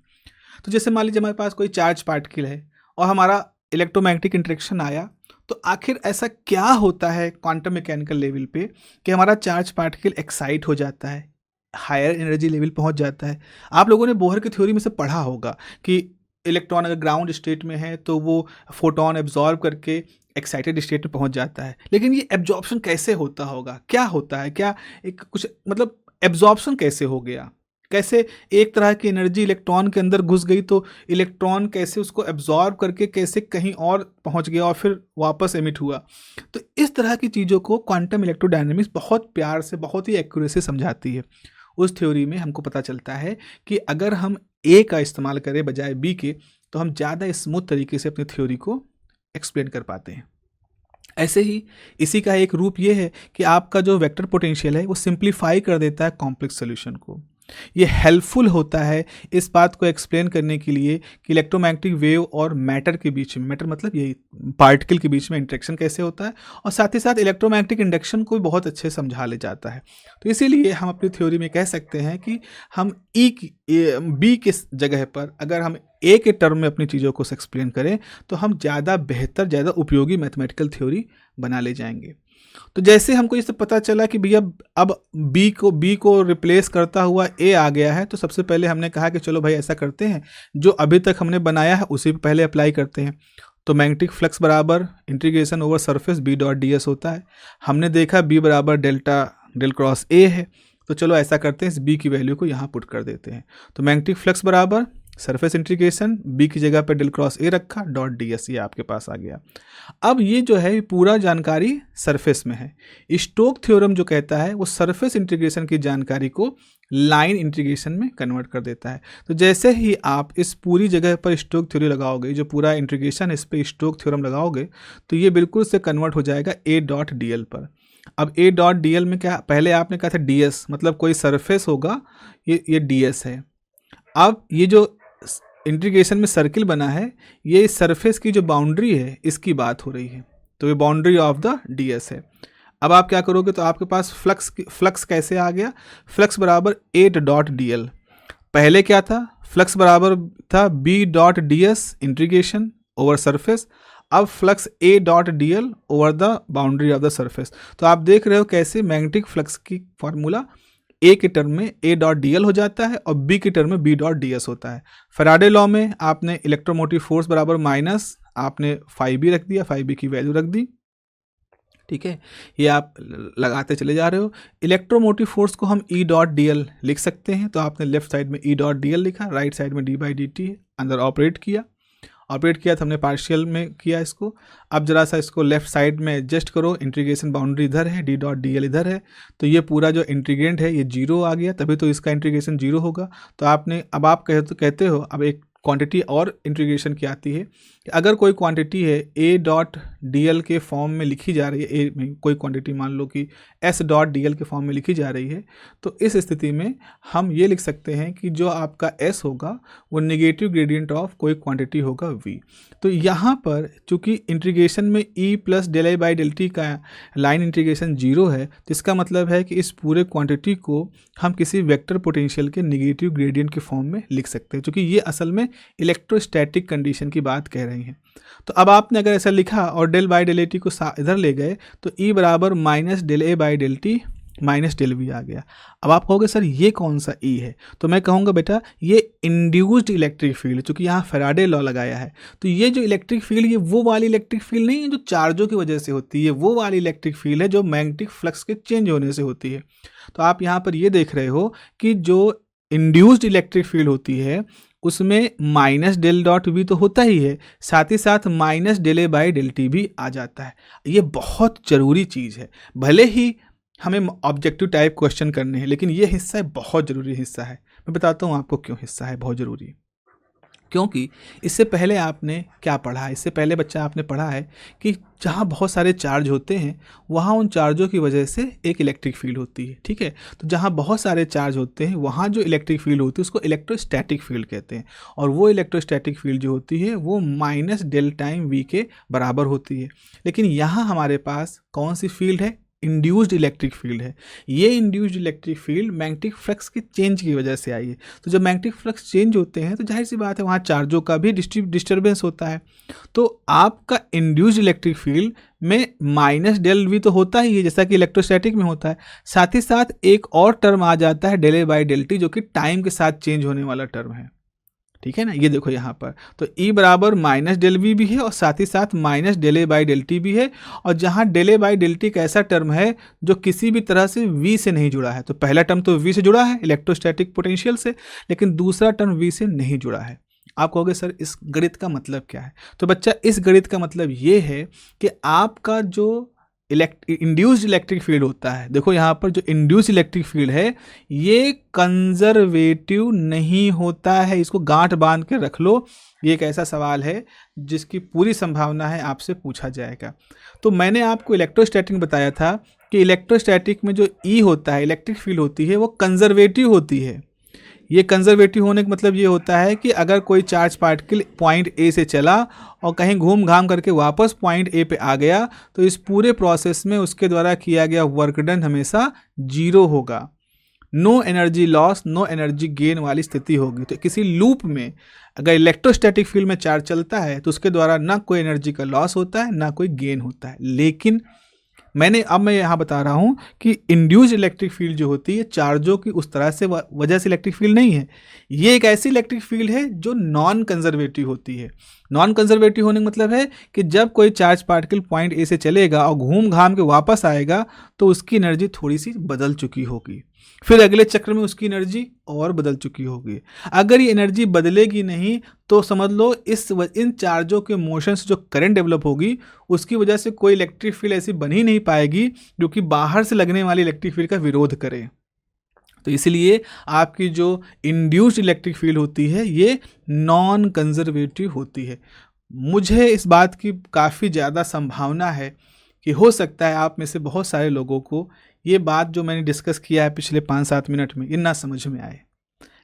S2: तो जैसे मान लीजिए हमारे पास कोई चार्ज पार्टिकल है और हमारा इलेक्ट्रोमैग्नेटिक इंटरेक्शन आया, तो आखिर ऐसा क्या होता है क्वांटम मैकेनिकल लेवल पे कि हमारा चार्ज पार्टिकल एक्साइट हो जाता है हायर एनर्जी लेवल पहुंच जाता है। आप लोगों ने बोहर की थ्योरी में से पढ़ा होगा कि इलेक्ट्रॉन अगर ग्राउंड स्टेट में है तो वो फोटोन एब्जॉर्ब करके एक्साइटेड स्टेट में पहुंच जाता है। लेकिन ये एब्जॉर्प्शन कैसे होता होगा, क्या होता है, क्या एक कुछ मतलब एब्जॉर्प्शन कैसे हो गया, कैसे एक तरह की एनर्जी इलेक्ट्रॉन के अंदर घुस गई तो इलेक्ट्रॉन कैसे उसको एब्जॉर्ब करके कैसे कहीं और पहुंच गया और फिर वापस एमिट हुआ। तो इस तरह की चीज़ों को क्वांटम इलेक्ट्रोडायनेमिक्स बहुत प्यार से, बहुत ही एक्यूरेसी समझाती है। उस थ्योरी में हमको पता चलता है कि अगर हम ए का इस्तेमाल करें बजाय बी के तो हम ज़्यादा स्मूथ तरीके से अपनी थ्योरी को एक्सप्लेन कर पाते हैं। ऐसे ही इसी का एक रूप ये है कि आपका जो वेक्टर पोटेंशियल है वो सिंप्लीफाई कर देता है कॉम्प्लेक्स सॉल्यूशन को। ये हेल्पफुल होता है इस बात को एक्सप्लेन करने के लिए कि इलेक्ट्रोमैग्नेटिक वेव और मैटर के बीच में, मैटर मतलब ये पार्टिकल के बीच में इंटरेक्शन कैसे होता है, और साथ ही साथ इलेक्ट्रोमैग्नेटिक इंडक्शन को भी बहुत अच्छे से समझा ले जाता है। तो इसीलिए हम अपनी थ्योरी में कह सकते हैं कि हम बी के जगह पर अगर हम ए के टर्म में अपनी चीज़ों को एक्सप्लेन करें तो हम ज़्यादा बेहतर, ज़्यादा उपयोगी मैथमेटिकल थ्योरी बना ले जाएंगे। तो जैसे हमको ये सब पता चला कि भैया अब बी को रिप्लेस करता हुआ ए आ गया है, तो सबसे पहले हमने कहा कि चलो भाई ऐसा करते हैं, जो अभी तक हमने बनाया है उसी पे पहले अप्लाई करते हैं। तो मैग्नेटिक फ्लक्स बराबर integration over surface B dot D S होता है। हमने देखा बी बराबर डेल क्रॉस ए है, तो चलो ऐसा करते हैं, इस बी की वैल्यू को यहाँ पुट कर देते हैं। तो मैग्नेटिक फ्लक्स बराबर सरफेस इंटीग्रेशन बी की जगह पर डेल क्रॉस ए रखा, डॉट डी एस, ये आपके पास आ गया। अब ये जो है पूरा जानकारी सरफेस में है। स्टोक थ्योरम जो कहता है वो सरफेस इंटीग्रेशन की जानकारी को लाइन इंटीग्रेशन में कन्वर्ट कर देता है। तो जैसे ही आप इस पूरी जगह पर स्टोक थ्योरी लगाओगे, जो पूरा इंटीग्रेशन इस पर स्टोक थ्योरम लगाओगे, तो ये बिल्कुल से कन्वर्ट हो जाएगा ए डॉट डी एल पर। अब ए डॉट डी एल में क्या, पहले आपने कहा था डी एस, मतलब कोई सरफेस होगा, ये डी एस है। अब ये जो इंटीग्रेशन में सर्किल बना है, ये इस सरफेस की जो बाउंड्री है इसकी बात हो रही है, तो ये बाउंड्री ऑफ द डीएस है। अब आप क्या करोगे, तो आपके पास फ्लक्स कैसे आ गया, फ्लक्स बराबर ए डॉट डी एल। पहले क्या था, फ्लक्स बराबर था B dot D S integration over surface. अब flux A dot D L over the boundary of the surface. तो आप देख रहे हो कैसे मैग्नेटिक फ्लक्स की फॉर्मूला ए के टर्म में ए डॉट डी एल हो जाता है और बी के टर्म में बी डॉट डी एस होता है। फैराडे लॉ में आपने इलेक्ट्रोमोटिव फोर्स बराबर माइनस आपने फाई बी रख दिया, फाई बी की वैल्यू रख दी, ठीक है, ये आप लगाते चले जा रहे हो। इलेक्ट्रोमोटिव फोर्स को हम ई डॉट डी एल लिख सकते हैं, तो आपने लेफ्ट साइड में ई डॉट डी एल लिखा, राइट साइड में डी बाई डी टी अंदर ऑपरेट किया तो हमने पार्शियल में किया इसको। अब जरा सा इसको लेफ्ट साइड में एडजस्ट करो, इंटीग्रेशन बाउंड्री इधर है, डी डॉट डी एल इधर है, तो ये पूरा जो इंटीग्रेंट है ये जीरो आ गया, तभी तो इसका इंटीग्रेशन जीरो होगा। तो आपने, अब आप कहते हो, अब एक क्वांटिटी और इंटीग्रेशन की आती है कि अगर कोई क्वांटिटी है ए डॉट डी एल के फॉर्म में लिखी जा रही है, ए में कोई क्वांटिटी मान लो कि एस डॉट डी एल के फॉर्म में लिखी जा रही है, तो इस स्थिति में हम ये लिख सकते हैं कि जो आपका एस होगा वो नेगेटिव ग्रेडियंट ऑफ कोई क्वांटिटी होगा वी। तो यहाँ पर चूंकि इंटीग्रेशन में E plus del I by del T का लाइन इंटीग्रेशन जीरो है, तो इसका मतलब है कि इस पूरे क्वांटिटी को हम किसी वेक्टर पोटेंशियल के नेगेटिव ग्रेडियंट के फॉर्म में लिख सकते हैं, क्योंकि ये असल में इलेक्ट्रोस्टैटिक कंडीशन की बात कह रही हैं। तो अब आपने अगर ऐसा लिखा और del by del A T को इधर ले गए, तो ई बराबर minus del A by del T minus del V आ गया। अब आप कहोगे सर ये कौन सा ई है, तो मैं कहूँगा बेटा ये इंड्यूस्ड इलेक्ट्रिक फील्ड, चूंकि यहाँ फैराडे लॉ लगाया है, तो ये जो इलेक्ट्रिक फील्ड, ये वो वाली इलेक्ट्रिक फील्ड नहीं है जो चार्जों की वजह से होती है, वो वाली इलेक्ट्रिक फील्ड है जो मैग्नेटिक फ्लक्स के चेंज होने से होती है। तो आप यहाँ पर ये देख रहे हो कि जो इंड्यूस्ड इलेक्ट्रिक फील्ड होती है उसमें माइनस डेल डॉट वी तो होता ही है, साथ ही साथ minus del A by del T भी आ जाता है। ये बहुत ज़रूरी चीज़ है, भले ही हमें ऑब्जेक्टिव टाइप क्वेश्चन करने हैं, लेकिन ये हिस्सा बहुत ज़रूरी हिस्सा है। मैं बताता हूँ आपको क्यों हिस्सा है बहुत ज़रूरी। क्योंकि इससे पहले आपने क्या पढ़ा है, इससे पहले बच्चा आपने पढ़ा है कि जहाँ बहुत सारे चार्ज होते हैं वहाँ उन चार्जों की वजह से एक इलेक्ट्रिक फील्ड होती है, ठीक है। तो जहाँ बहुत सारे चार्ज होते हैं वहाँ जो इलेक्ट्रिक फील्ड होती है उसको इलेक्ट्रोस्टैटिक फील्ड कहते हैं, और वो इलेक्ट्रोस्टैटिक फील्ड जो होती है वो माइनस डेल टाइम वी के बराबर होती है। लेकिन यहाँ हमारे पास कौन सी फील्ड है, इंड्यूस्ड इलेक्ट्रिक फील्ड है। ये induced electric field magnetic flux के चेंज की वजह से आई है। तो जब मैग्नेटिक फ्लक्स चेंज होते हैं तो जाहिर सी बात है वहाँ चार्जों का भी डिस्टर्बेंस होता है। तो आपका इंड्यूस्ड इलेक्ट्रिक फील्ड में माइनस डेल वी तो होता ही है, जैसा कि इलेक्ट्रोस्टैटिक में होता है। साथ ही साथ एक और टर्म आ जाता है del A by del T, जो कि टाइम के साथ चेंज होने वाला टर्म है। ठीक है ना, ये देखो यहाँ पर तो E बराबर माइनस डेल वी भी है और साथ ही साथ minus del A by del T भी है। और जहाँ del A by del T एक ऐसा टर्म है जो किसी भी तरह से V से नहीं जुड़ा है। तो पहला टर्म तो V से जुड़ा है इलेक्ट्रोस्टैटिक पोटेंशियल से, लेकिन दूसरा टर्म V से नहीं जुड़ा है। आप कहोगे सर इस गणित का मतलब क्या है? तो बच्चा इस गणित का मतलब ये है कि आपका जो इंड्यूस्ड इलेक्ट्रिक फील्ड होता है, देखो यहाँ पर जो इंड्यूस्ड इलेक्ट्रिक फील्ड है ये कंजर्वेटिव नहीं होता है। इसको गांठ बांध के रख लो, ये एक ऐसा सवाल है जिसकी पूरी संभावना है आपसे पूछा जाएगा। तो मैंने आपको इलेक्ट्रोस्टैटिक में बताया था कि इलेक्ट्रोस्टैटिक में जो ई होता है, इलेक्ट्रिक फील्ड होती है, वो कंजर्वेटिव होती है। ये कंजर्वेटिव होने का मतलब ये होता है कि अगर कोई चार्ज पार्टिकल पॉइंट ए से चला और कहीं घूम घाम करके वापस पॉइंट ए पे आ गया तो इस पूरे प्रोसेस में उसके द्वारा किया गया वर्क डन हमेशा जीरो होगा। No energy loss, no energy gain वाली स्थिति होगी। तो किसी लूप में अगर इलेक्ट्रोस्टैटिक फील्ड में चार्ज चलता है तो उसके द्वारा ना कोई एनर्जी का लॉस होता है ना कोई गेन होता है। लेकिन मैं यहाँ बता रहा हूँ कि इंड्यूस्ड इलेक्ट्रिक फील्ड जो होती है चार्जों की उस तरह से वजह से इलेक्ट्रिक फील्ड नहीं है। ये एक ऐसी इलेक्ट्रिक फील्ड है जो नॉन कंजर्वेटिव होती है। नॉन कंजर्वेटिव होने का मतलब है कि जब कोई चार्ज पार्टिकल पॉइंट ए से चलेगा और घूम घाम के वापस आएगा तो उसकी एनर्जी थोड़ी सी बदल चुकी होगी, फिर अगले चक्र में उसकी एनर्जी और बदल चुकी होगी। अगर ये एनर्जी बदलेगी नहीं तो समझ लो इन चार्जों के मोशन से जो करंट डेवलप होगी उसकी वजह से कोई इलेक्ट्रिक फील्ड ऐसी बन ही नहीं पाएगी जो कि बाहर से लगने वाली इलेक्ट्रिक फील्ड का विरोध करे। तो इसलिए आपकी जो इंड्यूस्ड इलेक्ट्रिक फील्ड होती है ये नॉन कंजर्वेटिव होती है। मुझे इस बात की काफ़ी ज़्यादा संभावना है कि हो सकता है आप में से बहुत सारे लोगों को ये बात जो मैंने डिस्कस किया है पिछले 5-7 मिनट में ये ना समझ में आए,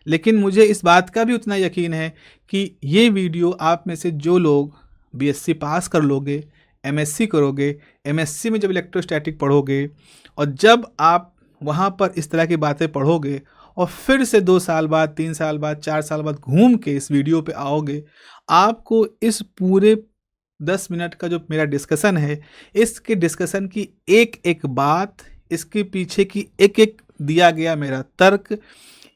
S2: लेकिन मुझे इस बात का भी उतना यकीन है कि ये वीडियो आप में से जो लोग बीएससी पास कर लोगे, एमएससी करोगे, एमएससी में जब इलेक्ट्रोस्टैटिक पढ़ोगे और जब आप वहाँ पर इस तरह की बातें पढ़ोगे और फिर से 2 साल बाद, 3 साल बाद, 4 साल बाद घूम के इस वीडियो पे आओगे, आपको इस पूरे 10 मिनट का जो मेरा डिस्कशन है इसके डिस्कशन की एक एक बात, इसके पीछे की एक एक दिया गया मेरा तर्क,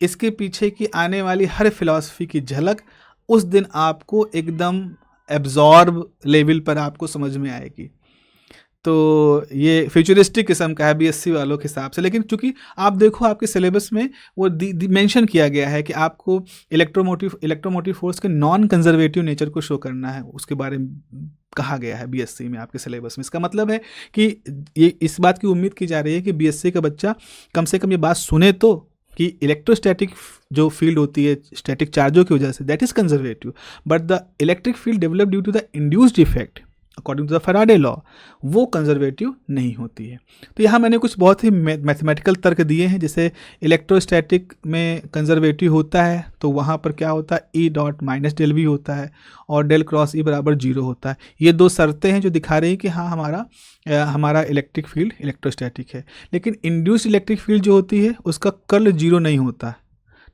S2: इसके पीछे की आने वाली हर फिलॉसफी की झलक उस दिन आपको एकदम एब्जॉर्ब लेवल पर आपको समझ में आएगी। तो ये फ्यूचरिस्टिक किस्म का है बीएससी वालों के हिसाब से, लेकिन चूंकि आप देखो आपके सिलेबस में वो मेंशन किया गया है कि आपको इलेक्ट्रोमोटिव फोर्स के नॉन कंजर्वेटिव नेचर को शो करना है, उसके बारे में कहा गया है बीएससी में आपके सिलेबस में। इसका मतलब है कि ये इस बात की उम्मीद की जा रही है कि बीएससी का बच्चा कम से कम ये बात सुने तो कि इलेक्ट्रोस्टैटिक जो फील्ड होती है स्टैटिक चार्जों की वजह से that is conservative, but the electric field develop due to the induced effect according to the Faraday law वो कंजर्वेटिव नहीं होती है। तो यहाँ मैंने कुछ बहुत ही मैथमेटिकल तर्क दिए हैं, जैसे इलेक्ट्रोस्टैटिक में कंजर्वेटिव होता है तो वहाँ पर क्या होता है E dot minus del V होता है और डेल क्रॉस ई बराबर 0 होता है। ये 2 शर्तें हैं जो दिखा रही हैं कि हाँ हमारा इलेक्ट्रिक फील्ड इलेक्ट्रोस्टैटिक है। लेकिन इंड्यूस्ड इलेक्ट्रिक फील्ड जो होती है उसका कर्ल 0 नहीं होता,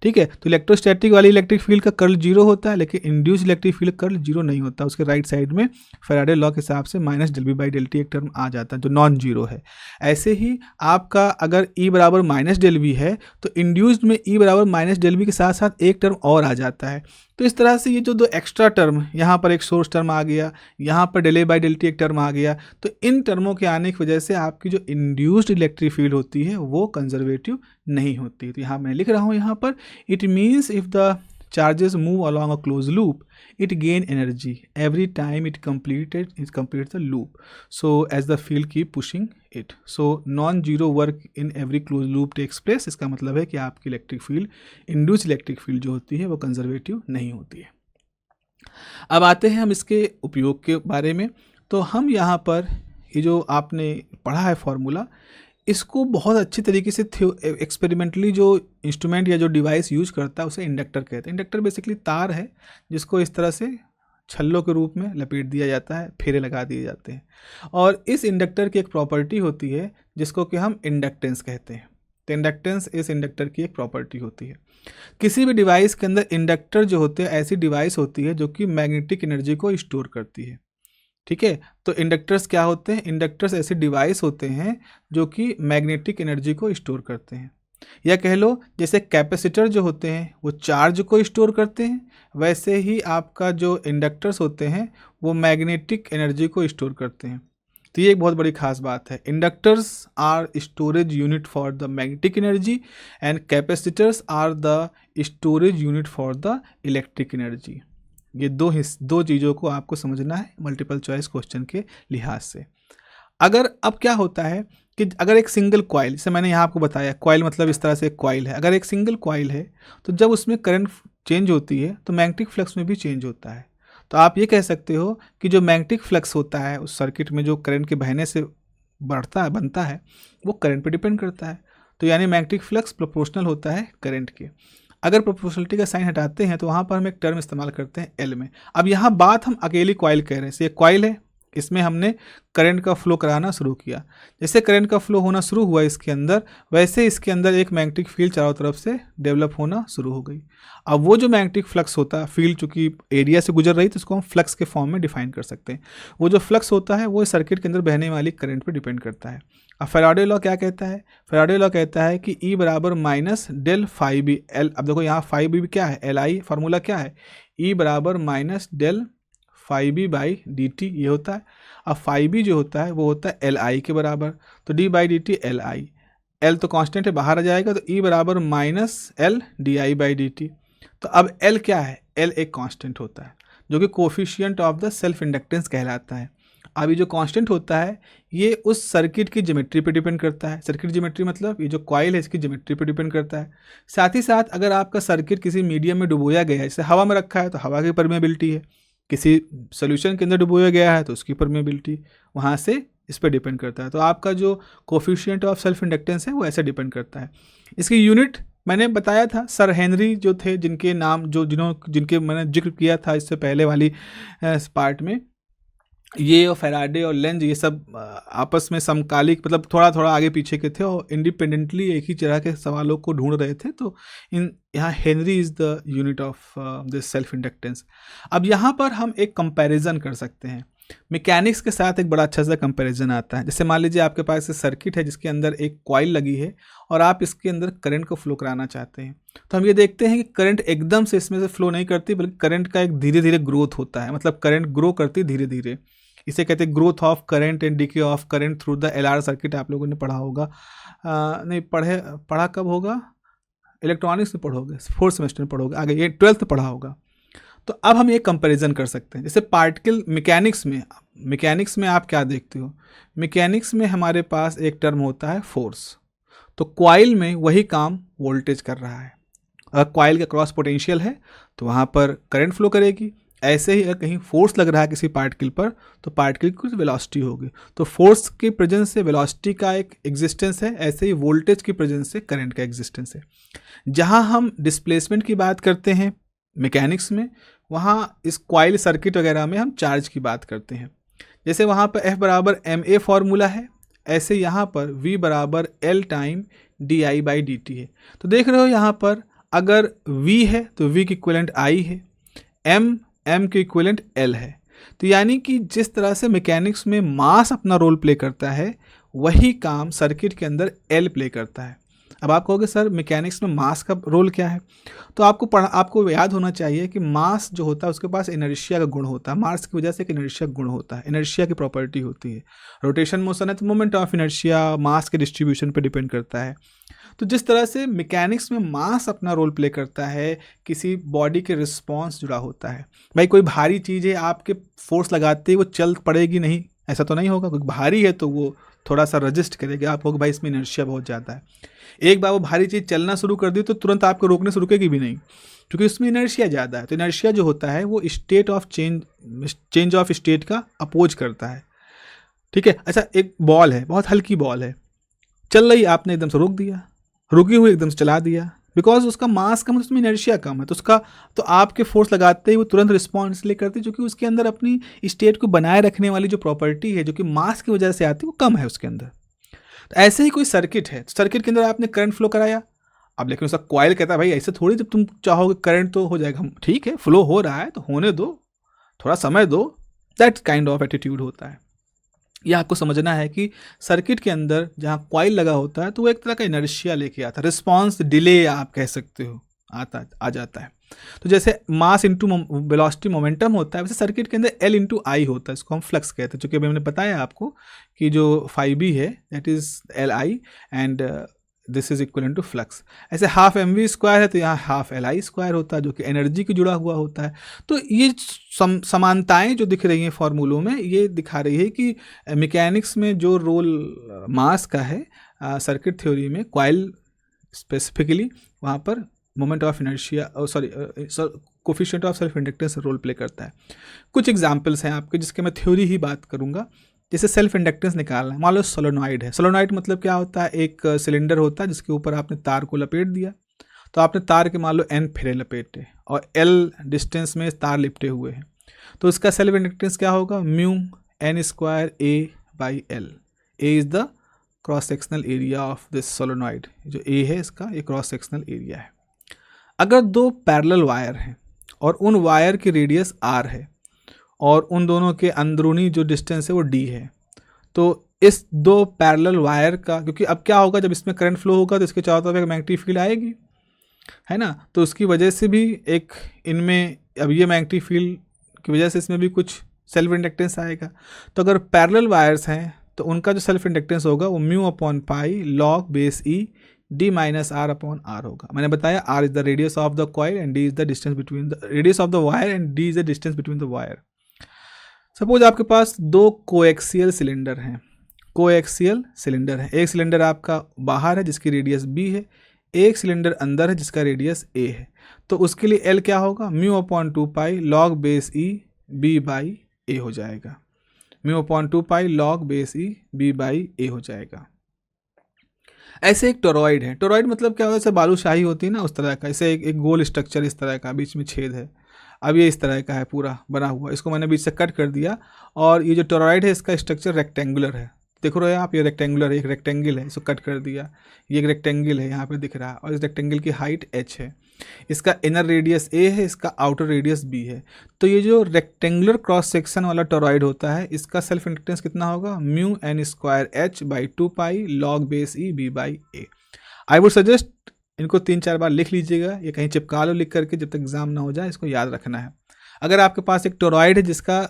S2: ठीक है। तो इलेक्ट्रोस्टैटिक वाली इलेक्ट्रिक फील्ड का कर्ल 0 होता है, लेकिन इंड्यूस्ड इलेक्ट्रिक फील्ड का कर्ल 0 नहीं होता। उसके राइट साइड में फैराडे लॉ के हिसाब से minus del V by del T एक टर्म आ जाता है जो नॉन जीरो है। ऐसे ही आपका अगर ई बराबर माइनस डेल वी है तो इंड्यूस्ड में ई बराबर माइनस डेल वी के साथ साथ एक टर्म और आ जाता है। तो इस तरह से ये जो 2 एक्स्ट्रा टर्म, यहाँ पर एक सोर्स टर्म आ गया, यहाँ पर del A by del T एक टर्म आ गया, तो इन टर्मों के आने की वजह से आपकी जो इंड्यूस्ड इलेक्ट्रिक फील्ड होती है वो कंजर्वेटिव नहीं होती। तो यहाँ मैं लिख रहा हूँ यहाँ पर it means if the charges move along a close loop it gain energy every time it completes the loop, so as the field keep pushing it, so non-zero work in every closed loop takes place। इसका मतलब है कि आपकी electric field induced electric field जो होती है वो conservative नहीं होती है। अब आते हैं हम इसके उपयोग के बारे में। तो हम यहाँ पर ये जो आपने पढ़ा है फॉर्मूला, इसको बहुत अच्छी तरीके से एक्सपेरिमेंटली जो इंस्ट्रूमेंट या जो डिवाइस यूज करता है उसे इंडक्टर कहते हैं। इंडक्टर बेसिकली तार है जिसको इस तरह से छल्लों के रूप में लपेट दिया जाता है, फेरे लगा दिए जाते हैं। और इस इंडक्टर की एक प्रॉपर्टी होती है जिसको कि हम इंडक्टेंस कहते हैं। तो इंडक्टेंस इस इंडक्टर की एक प्रॉपर्टी होती है। किसी भी डिवाइस के अंदर इंडक्टर जो होते हैं ऐसी डिवाइस होती है जो कि मैग्नेटिक एनर्जी को स्टोर करती है। ठीक है, तो इंडक्टर्स क्या होते हैं? इंडक्टर्स ऐसे डिवाइस होते हैं जो कि मैग्नेटिक एनर्जी को स्टोर करते हैं। या कह लो जैसे कैपेसिटर जो होते हैं वो चार्ज को स्टोर करते हैं, वैसे ही आपका जो इंडक्टर्स होते हैं वो मैग्नेटिक एनर्जी को स्टोर करते हैं। तो ये एक बहुत बड़ी खास बात है। Inductors are storage unit for the magnetic energy and capacitors are the storage unit for the electric energy. ये दो चीज़ों को आपको समझना है मल्टीपल चॉइस क्वेश्चन के लिहाज से। अगर अब क्या होता है कि अगर एक सिंगल कॉइल, जैसे मैंने यहाँ आपको बताया कॉइल मतलब इस तरह से एक कॉइल है, अगर एक सिंगल कॉइल है तो जब उसमें करंट चेंज होती है तो मैग्नेटिक फ्लक्स में भी चेंज होता है। तो आप ये कह सकते हो कि जो मैग्नेटिक फ्लक्स होता है उस सर्किट में जो करंट के बहने से बनता है वो करंट पे डिपेंड करता है। तो यानी मैग्नेटिक फ्लक्स प्रोपोर्शनल होता है करंट के। अगर प्रोपोर्शनलिटी का साइन हटाते हैं तो वहाँ पर हम एक टर्म इस्तेमाल करते हैं एल में। अब यहाँ बात हम अकेली कॉइल कह रहे हैं। ये कॉइल है, इसमें हमने करंट का फ्लो कराना शुरू किया। जैसे करंट का फ्लो होना शुरू हुआ इसके अंदर, वैसे इसके अंदर एक मैग्नेटिक फील्ड चारों तरफ से डेवलप होना शुरू हो गई। अब वो जो मैग्नेटिक फ्लक्स होता है, फील्ड चूंकि एरिया से गुजर रही तो उसको हम फ्लक्स के फॉर्म में डिफाइन कर सकते हैं। वो जो फ्लक्स होता है वो सर्किट के अंदर बहने वाली करंट पर डिपेंड करता है। अब फैराडे लॉ क्या कहता है? फैराडे लॉ कहता है कि E बराबर minus del phi B L. अब देखो यहाँ फाई बी क्या है? L I. फार्मूला क्या है? E बराबर minus del phi B by D T, ये होता है। अब फाई बी जो होता है वो होता है एल आई के बराबर, तो D by D T L I. L तो कांस्टेंट है, बाहर आ जाएगा, तो E बराबर minus L D I by D T. तो अब L क्या है? L एक कांस्टेंट होता है जो कि coefficient of the self inductance कहलाता है। अब ये जो कांस्टेंट होता है ये उस सर्किट की ज्योमेट्री पे डिपेंड करता है। सर्किट ज्योमेट्री मतलब ये जो कॉइल है इसकी ज्योमेट्री पे डिपेंड करता है। साथ ही साथ अगर आपका सर्किट किसी मीडियम में डुबोया गया है, जैसे हवा में रखा है तो हवा की परमेबिलिटी है, किसी सोल्यूशन के अंदर डुबोया गया है तो उसकी परमेबिलिटी वहाँ से इस पर डिपेंड करता है। तो आपका जो कोफिशिएंट ऑफ सेल्फ इंडक्टेंस है वो ऐसे डिपेंड करता है। इसकी यूनिट मैंने बताया था, सर हेनरी जो थे, जिनके नाम जिनके मैंने जिक्र किया था इससे पहले वाली पार्ट में, ये और फैराडे और लेंज ये सब आपस में समकालिक मतलब थोड़ा थोड़ा आगे पीछे के थे और इंडिपेंडेंटली एक ही तरह के सवालों को ढूंढ रहे थे। तो यहाँ Henry is the unit of this self inductance. अब यहाँ पर हम एक कंपैरिजन कर सकते हैं मैकेनिक्स के साथ। एक बड़ा अच्छा सा कंपैरिजन आता है। जैसे मान लीजिए आपके पास एक सर्किट है जिसके अंदर एक कॉइल लगी है और आप इसके अंदर करंट को फ्लो कराना चाहते हैं। तो हम ये देखते हैं कि करंट एकदम से इसमें से फ्लो नहीं करती, बल्कि करंट का एक धीरे धीरे ग्रोथ होता है। मतलब करंट ग्रो करती धीरे धीरे, इसे कहते हैं growth of current and decay of current through the LR circuit. आप लोगों ने पढ़ा होगा, नहीं पढ़ा कब होगा? इलेक्ट्रॉनिक्स में पढ़ोगे, 4th सेमेस्टर में पढ़ोगे, आगे ये 12th में पढ़ा होगा। तो अब हम ये कंपैरिजन कर सकते हैं। जैसे पार्टिकल मैकेनिक्स में आप क्या देखते हो? मैकेनिक्स में हमारे पास एक टर्म होता है फोर्स। तो कॉइल में वही काम वोल्टेज कर रहा है। अगर कॉइल का क्रॉस पोटेंशियल है तो वहाँ पर करंट फ्लो करेगी। ऐसे ही अगर कहीं फोर्स लग रहा है किसी पार्टिकल पर तो पार्टिकल की कुछ वेलोसिटी होगी। तो फोर्स की प्रेजेंस से वेलोसिटी का एक एग्जिस्टेंस है, ऐसे ही वोल्टेज की प्रेजेंस से करंट का एग्जिस्टेंस है। जहाँ हम डिस्प्लेसमेंट की बात करते हैं मैकेनिक्स में, वहाँ इस कॉइल सर्किट वगैरह में हम चार्ज की बात करते हैं। जैसे वहाँ पर F बराबर ma फॉर्मूला है, ऐसे यहाँ पर V बराबर L time D I by D T है। तो देख रहे हो यहाँ पर अगर V है तो V की इक्विवेलेंट I है, M के इक्विवेलेंट L है। तो यानी कि जिस तरह से मैकेनिक्स में मास अपना रोल प्ले करता है वही काम सर्किट के अंदर L प्ले करता है। अब आप कहोगे सर मैकेनिक्स में मास का रोल क्या है? तो आपको याद होना चाहिए कि मास जो होता है उसके पास इनर्शिया का गुण होता है। मास की वजह से एक इनर्शिया गुण होता है, इनर्शिया की प्रॉपर्टी होती है। रोटेशन मोशन है तो मोमेंट ऑफ इनर्शिया मास के डिस्ट्रीब्यूशन पे डिपेंड करता है। तो जिस तरह से मैकेनिक्स में मास अपना रोल प्ले करता है, किसी बॉडी के रिस्पॉन्स जुड़ा होता है। भाई कोई भारी चीज़ है, आपके फोर्स लगाते ही वो चल पड़ेगी नहीं, ऐसा तो नहीं होगा। कोई भारी है तो वो थोड़ा सा रजिस्ट करेगा, आप कहोगे भाई इसमें इनर्शिया बहुत ज़्यादा है। एक बार वो भारी चीज़ चलना शुरू कर दी तो तुरंत आपको रोकने से रुकेगी भी नहीं, क्योंकि उसमें इनर्शिया ज़्यादा है। तो इनर्शिया जो होता है वो state of change of state का अपोज करता है। ठीक है। अच्छा, एक बॉल है, बहुत हल्की बॉल है, चल रही, आपने एकदम से रोक दिया, रुकी हुई एकदम से चला दिया, बिकॉज उसका मास कम है, उसमें इनर्शिया कम है, तो आपके फोर्स लगाते ही वो तुरंत रिस्पॉन्स इसलिए करती है क्योंकि उसके अंदर अपनी स्टेट को बनाए रखने वाली जो प्रॉपर्टी है जो कि मास की वजह से आती है वो कम है उसके अंदर। तो ऐसे ही कोई सर्किट है, सर्किट के अंदर आपने करंट फ्लो कराया, अब लेकिन उसका कॉइल कहता है भाई ऐसे थोड़ी, जब तुम चाहोगे करंट तो हो जाएगा, हम ठीक है फ्लो हो रहा है तो होने दो, थोड़ा समय दो, दैट काइंड ऑफ एटीट्यूड होता है। ये आपको समझना है कि सर्किट के अंदर जहाँ कॉइल लगा होता है तो वो एक तरह का इनर्शिया लेके आता है, रिस्पॉन्स डिले आप कह सकते हो आ जाता है। तो जैसे मास इंटू वेलोसिटी मोमेंटम होता है, वैसे सर्किट के अंदर एल इंटू आई होता है, इसको हम फ्लक्स कहते हैं, चूँकि अभी मैंने बताया आपको कि जो फाइव बी है that is L I and this is equal to flux. ऐसे हाफ एम वी स्क्वायर है तो यहाँ हाफ एल आई स्क्वायर होता है जो कि एनर्जी की जुड़ा हुआ होता है। तो ये समानताएं जो दिख रही हैं फॉर्मूलों में, ये दिखा रही है कि मैकेनिक्स में जो रोल मास का है सर्किट थ्योरी में कॉइल स्पेसिफिकली वहाँ पर moment of inertia coefficient of self inductance role play करता है। कुछ एग्जांपल्स हैं आपके जिसके मैं थ्योरी ही बात करूँगा। जैसे सेल्फ इंडक्टेंस निकालना है, मान लो सोलोनॉइड है। सोलोनॉइड मतलब क्या होता है, एक सिलेंडर होता है जिसके ऊपर आपने तार को लपेट दिया, तो आपने तार के मान लो एन फेरे लपेटे और एल डिस्टेंस में तार लिपटे हुए हैं, तो इसका सेल्फ इंडक्टेंस क्या होगा, mu N square A by L. A is the cross sectional area of this solenoid, जो ए है इसका ये क्रॉस सेक्शनल एरिया है। अगर दो पैरेलल वायर हैं और उन वायर की रेडियस आर है और उन दोनों के अंदरूनी जो डिस्टेंस है वो डी है, तो इस दो पैरेलल वायर का, क्योंकि अब क्या होगा जब इसमें करंट फ्लो होगा तो इसके चारों तरफ एक मैग्नेटिक फील्ड आएगी, है ना, तो उसकी वजह से भी एक इनमें अब ये मैग्नेटिक फील्ड की वजह से इसमें भी कुछ सेल्फ इंडक्टेंस आएगा। तो अगर पैरेलल वायर्स हैं तो उनका जो सेल्फ इंडक्टेंस होगा वो mu upon pi log base E D minus R upon R होगा। मैंने बताया R is the radius of the coil and D is the distance between the radius of the wire and D is the distance between the wire. Suppose आपके पास दो coaxial cylinder हैं, coaxial cylinder है, एक cylinder आपका बाहर है जिसकी रेडियस बी है, एक सिलेंडर अंदर है जिसका रेडियस ए है, तो उसके लिए एल क्या होगा, mu upon 2 pi log base E B by A हो जाएगा। Mu upon 2 pi log base E B by A हो जाएगा। ऐसे एक टोरॉइड है, टोरॉइड मतलब क्या होता है, जैसे बालूशाही होती है ना उस तरह का, ऐसे एक गोल स्ट्रक्चर इस तरह का, बीच में छेद है। अब ये इस तरह का है पूरा बना हुआ, इसको मैंने बीच से कट कर दिया और ये जो टोरॉइड है इसका स्ट्रक्चर रेक्टेंगुलर है, देखो रहे आप, ये रेक्टेंगुलर है, एक रेक्टेंगल है, इसको कट कर दिया, ये एक रेक्टेंगल है यहाँ पे दिख रहा है और इस रेक्टेंगल की हाइट h है, इसका इनर रेडियस a है, इसका आउटर रेडियस b है। तो ये जो रेक्टेंगुलर क्रॉस सेक्शन वाला टोरॉइड होता है इसका सेल्फ इंडक्टेंस कितना होगा, mu N square h by 2 pi log base E B by A. I would suggest इनको 3-4 बार लिख लीजिएगा, ये कहीं चिपका लो लिख करके, जब तक एग्जाम ना हो जाए इसको याद रखना है। अगर आपके पास एक टोरॉइड है जिसका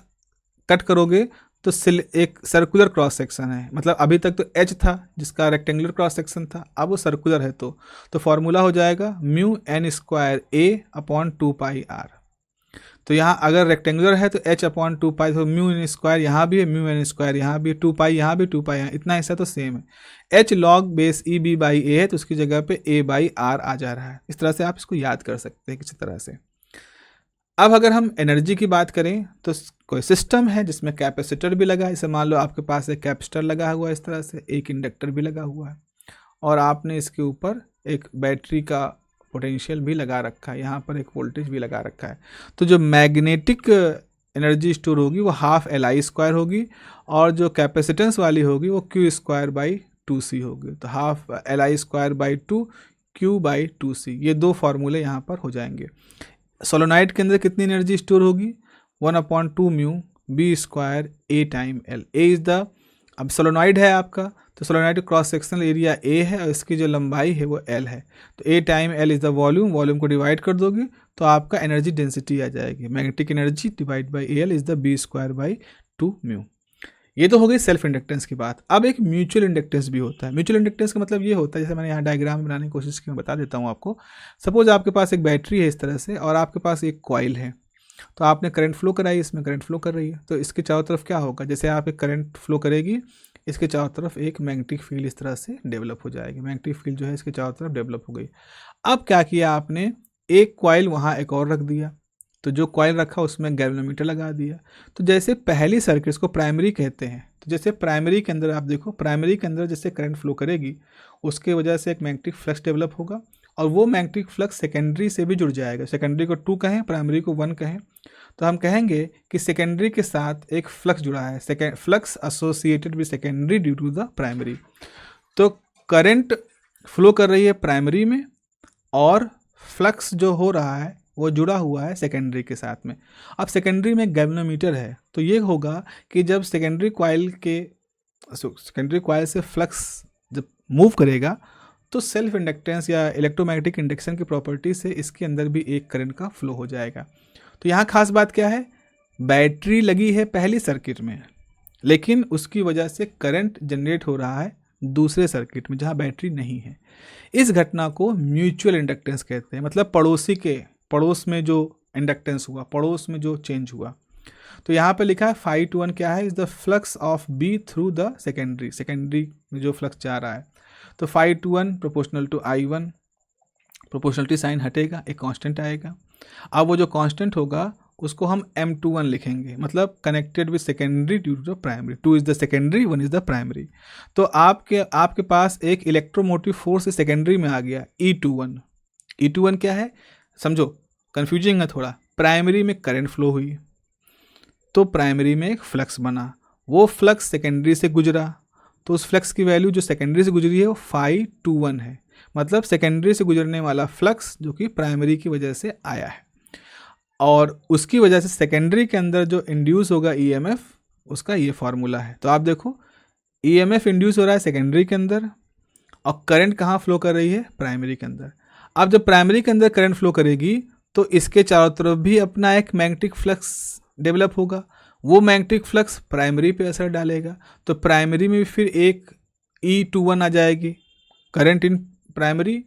S2: कट करोगे तो एक सर्कुलर क्रॉस सेक्शन है, मतलब अभी तक तो एच था जिसका रेक्टेंगुलर क्रॉस सेक्शन था, अब वो सर्कुलर है, तो फॉर्मूला हो जाएगा mu N square A upon 2 pi R. तो यहाँ अगर रेक्टेंगुलर है तो एच अपॉन 2 पाई, तो म्यू एन स्क्वायर यहाँ भी है, म्यू एन स्क्वायर यहाँ भी, 2 पाई यहाँ भी, 2 पाई यहाँ, इतना हिस्सा तो सेम है। H log base E B by A है तो उसकी जगह पे ए बाई आर आ जा रहा है। इस तरह से आप इसको याद कर सकते हैं किसी तरह से। अब अगर हम एनर्जी की बात करें तो कोई सिस्टम है जिसमें कैपेसिटर भी लगा है, जैसे मान लो आपके पास एक कैपेसिटर लगा हुआ है इस तरह से, एक इंडक्टर भी लगा हुआ है और आपने इसके ऊपर एक बैटरी का पोटेंशियल भी लगा रखा है, यहाँ पर एक वोल्टेज भी लगा रखा है। तो जो मैग्नेटिक एनर्जी स्टोर होगी वो हाफ एल आई स्क्वायर होगी और जो कैपेसिटेंस वाली होगी वो क्यू स्क्वायर बाई 2c होगी। तो half L I square by 2 Q by 2c, ये दो फार्मूले यहाँ पर हो जाएंगे। सोलोनाइड के अंदर कितनी एनर्जी स्टोर होगी, 1/2 mu B square A time L. A is the, अब सोलोनाइड है आपका तो solenoid cross sectional area A है और इसकी जो लंबाई है वो एल है, तो A time L is the volume, volume को डिवाइड कर दोगे तो आपका एनर्जी डेंसिटी आ जाएगी, magnetic energy divide by A L is the B square by 2 mu. ये तो हो गई सेल्फ इंडक्टेंस की बात। अब एक म्यूचुअल इंडक्टेंस भी होता है। म्यूचुअल इंडक्टेंस का मतलब ये होता है, जैसे मैंने यहाँ डायग्राम बनाने की कोशिश की, मैं बता देता हूँ आपको। सपोज आपके पास एक बैटरी है इस तरह से और आपके पास एक कॉइल है, तो आपने करंट फ्लो कराई, इसमें करंट फ्लो कर रही है, तो इसके चारों तरफ क्या होगा, जैसे आप एक करंट फ्लो करेगी इसके चारों तरफ एक मैग्नेटिक फील्ड इस तरह से डेवलप हो जाएगी, मैग्नेटिक फील्ड जो है इसके चारों तरफ डेवलप हो गई। अब क्या किया आपने, एक कॉइल वहाँ एक और रख दिया, तो जो कॉइल रखा उसमें गैल्वेनोमीटर लगा दिया। तो जैसे पहली सर्किट, इसको प्राइमरी कहते हैं, तो जैसे प्राइमरी के अंदर आप देखो, प्राइमरी के अंदर जैसे करंट फ्लो करेगी उसके वजह से एक मैग्नेटिक फ्लक्स डेवलप होगा और वो मैग्नेटिक फ्लक्स सेकेंडरी से भी जुड़ जाएगा। सेकेंडरी को 2 कहें, प्राइमरी को 1 कहें, तो हम कहेंगे कि सेकेंडरी के साथ एक फ्लक्स जुड़ा है, flux associated with secondary due to the primary. तो करंट फ्लो कर रही है प्राइमरी में और फ्लक्स जो हो रहा है वो जुड़ा हुआ है सेकेंडरी के साथ में। अब सेकेंडरी में गैल्वेनोमीटर है, तो ये होगा कि जब सेकेंडरी कॉइल से फ्लक्स जब मूव करेगा तो सेल्फ इंडक्टेंस या इलेक्ट्रोमैग्नेटिक इंडक्शन की प्रॉपर्टी से इसके अंदर भी एक करंट का फ्लो हो जाएगा। तो यहाँ खास बात क्या है, बैटरी लगी है पहली सर्किट में, लेकिन उसकी वजह से करंट जनरेट हो रहा है दूसरे सर्किट में जहाँ बैटरी नहीं है। इस घटना को म्यूचुअल इंडक्टेंस कहते हैं, मतलब पड़ोस में जो इंडक्टेंस हुआ, पड़ोस में जो चेंज हुआ। तो यहाँ पे लिखा है φ1 क्या है, is the flux of B through the secondary में जो फ्लक्स जा रहा है। तो φ1 proportional to I1, proportionality sign हटेगा, एक कांस्टेंट आएगा। अब वो जो कांस्टेंट होगा उसको हम M21 लिखेंगे, मतलब connected with secondary due to the primary. 2 is the secondary, 1 is the primary. तो आपके पास एक इलेक्ट्रोमोटिव फोर्स सेकेंडरी में आ गया E21। E21 क्या है समझो, कंफ्यूजिंग है थोड़ा। प्राइमरी में करंट फ्लो हुई तो प्राइमरी में एक फ्लक्स बना, वो फ्लक्स सेकेंडरी से गुजरा, तो उस फ्लक्स की वैल्यू जो सेकेंडरी से गुजरी है वो φ21 है, मतलब सेकेंडरी से गुजरने वाला फ्लक्स जो कि प्राइमरी की वजह से आया है, और उसकी वजह से सेकेंडरी के अंदर जो इंड्यूस होगा EMF, उसका ये फार्मूला है। तो आप देखो EMF इंड्यूस हो रहा है सेकेंडरी के अंदर और करंट कहाँ फ्लो कर रही है, प्राइमरी के अंदर। अब जब प्राइमरी के अंदर करंट फ्लो करेगी तो इसके चारों तरफ भी अपना एक मैग्नेटिक फ्लक्स डेवलप होगा, वो मैग्नेटिक फ्लक्स प्राइमरी पे असर डालेगा, तो प्राइमरी में फिर एक E21 आ जाएगी, current in primary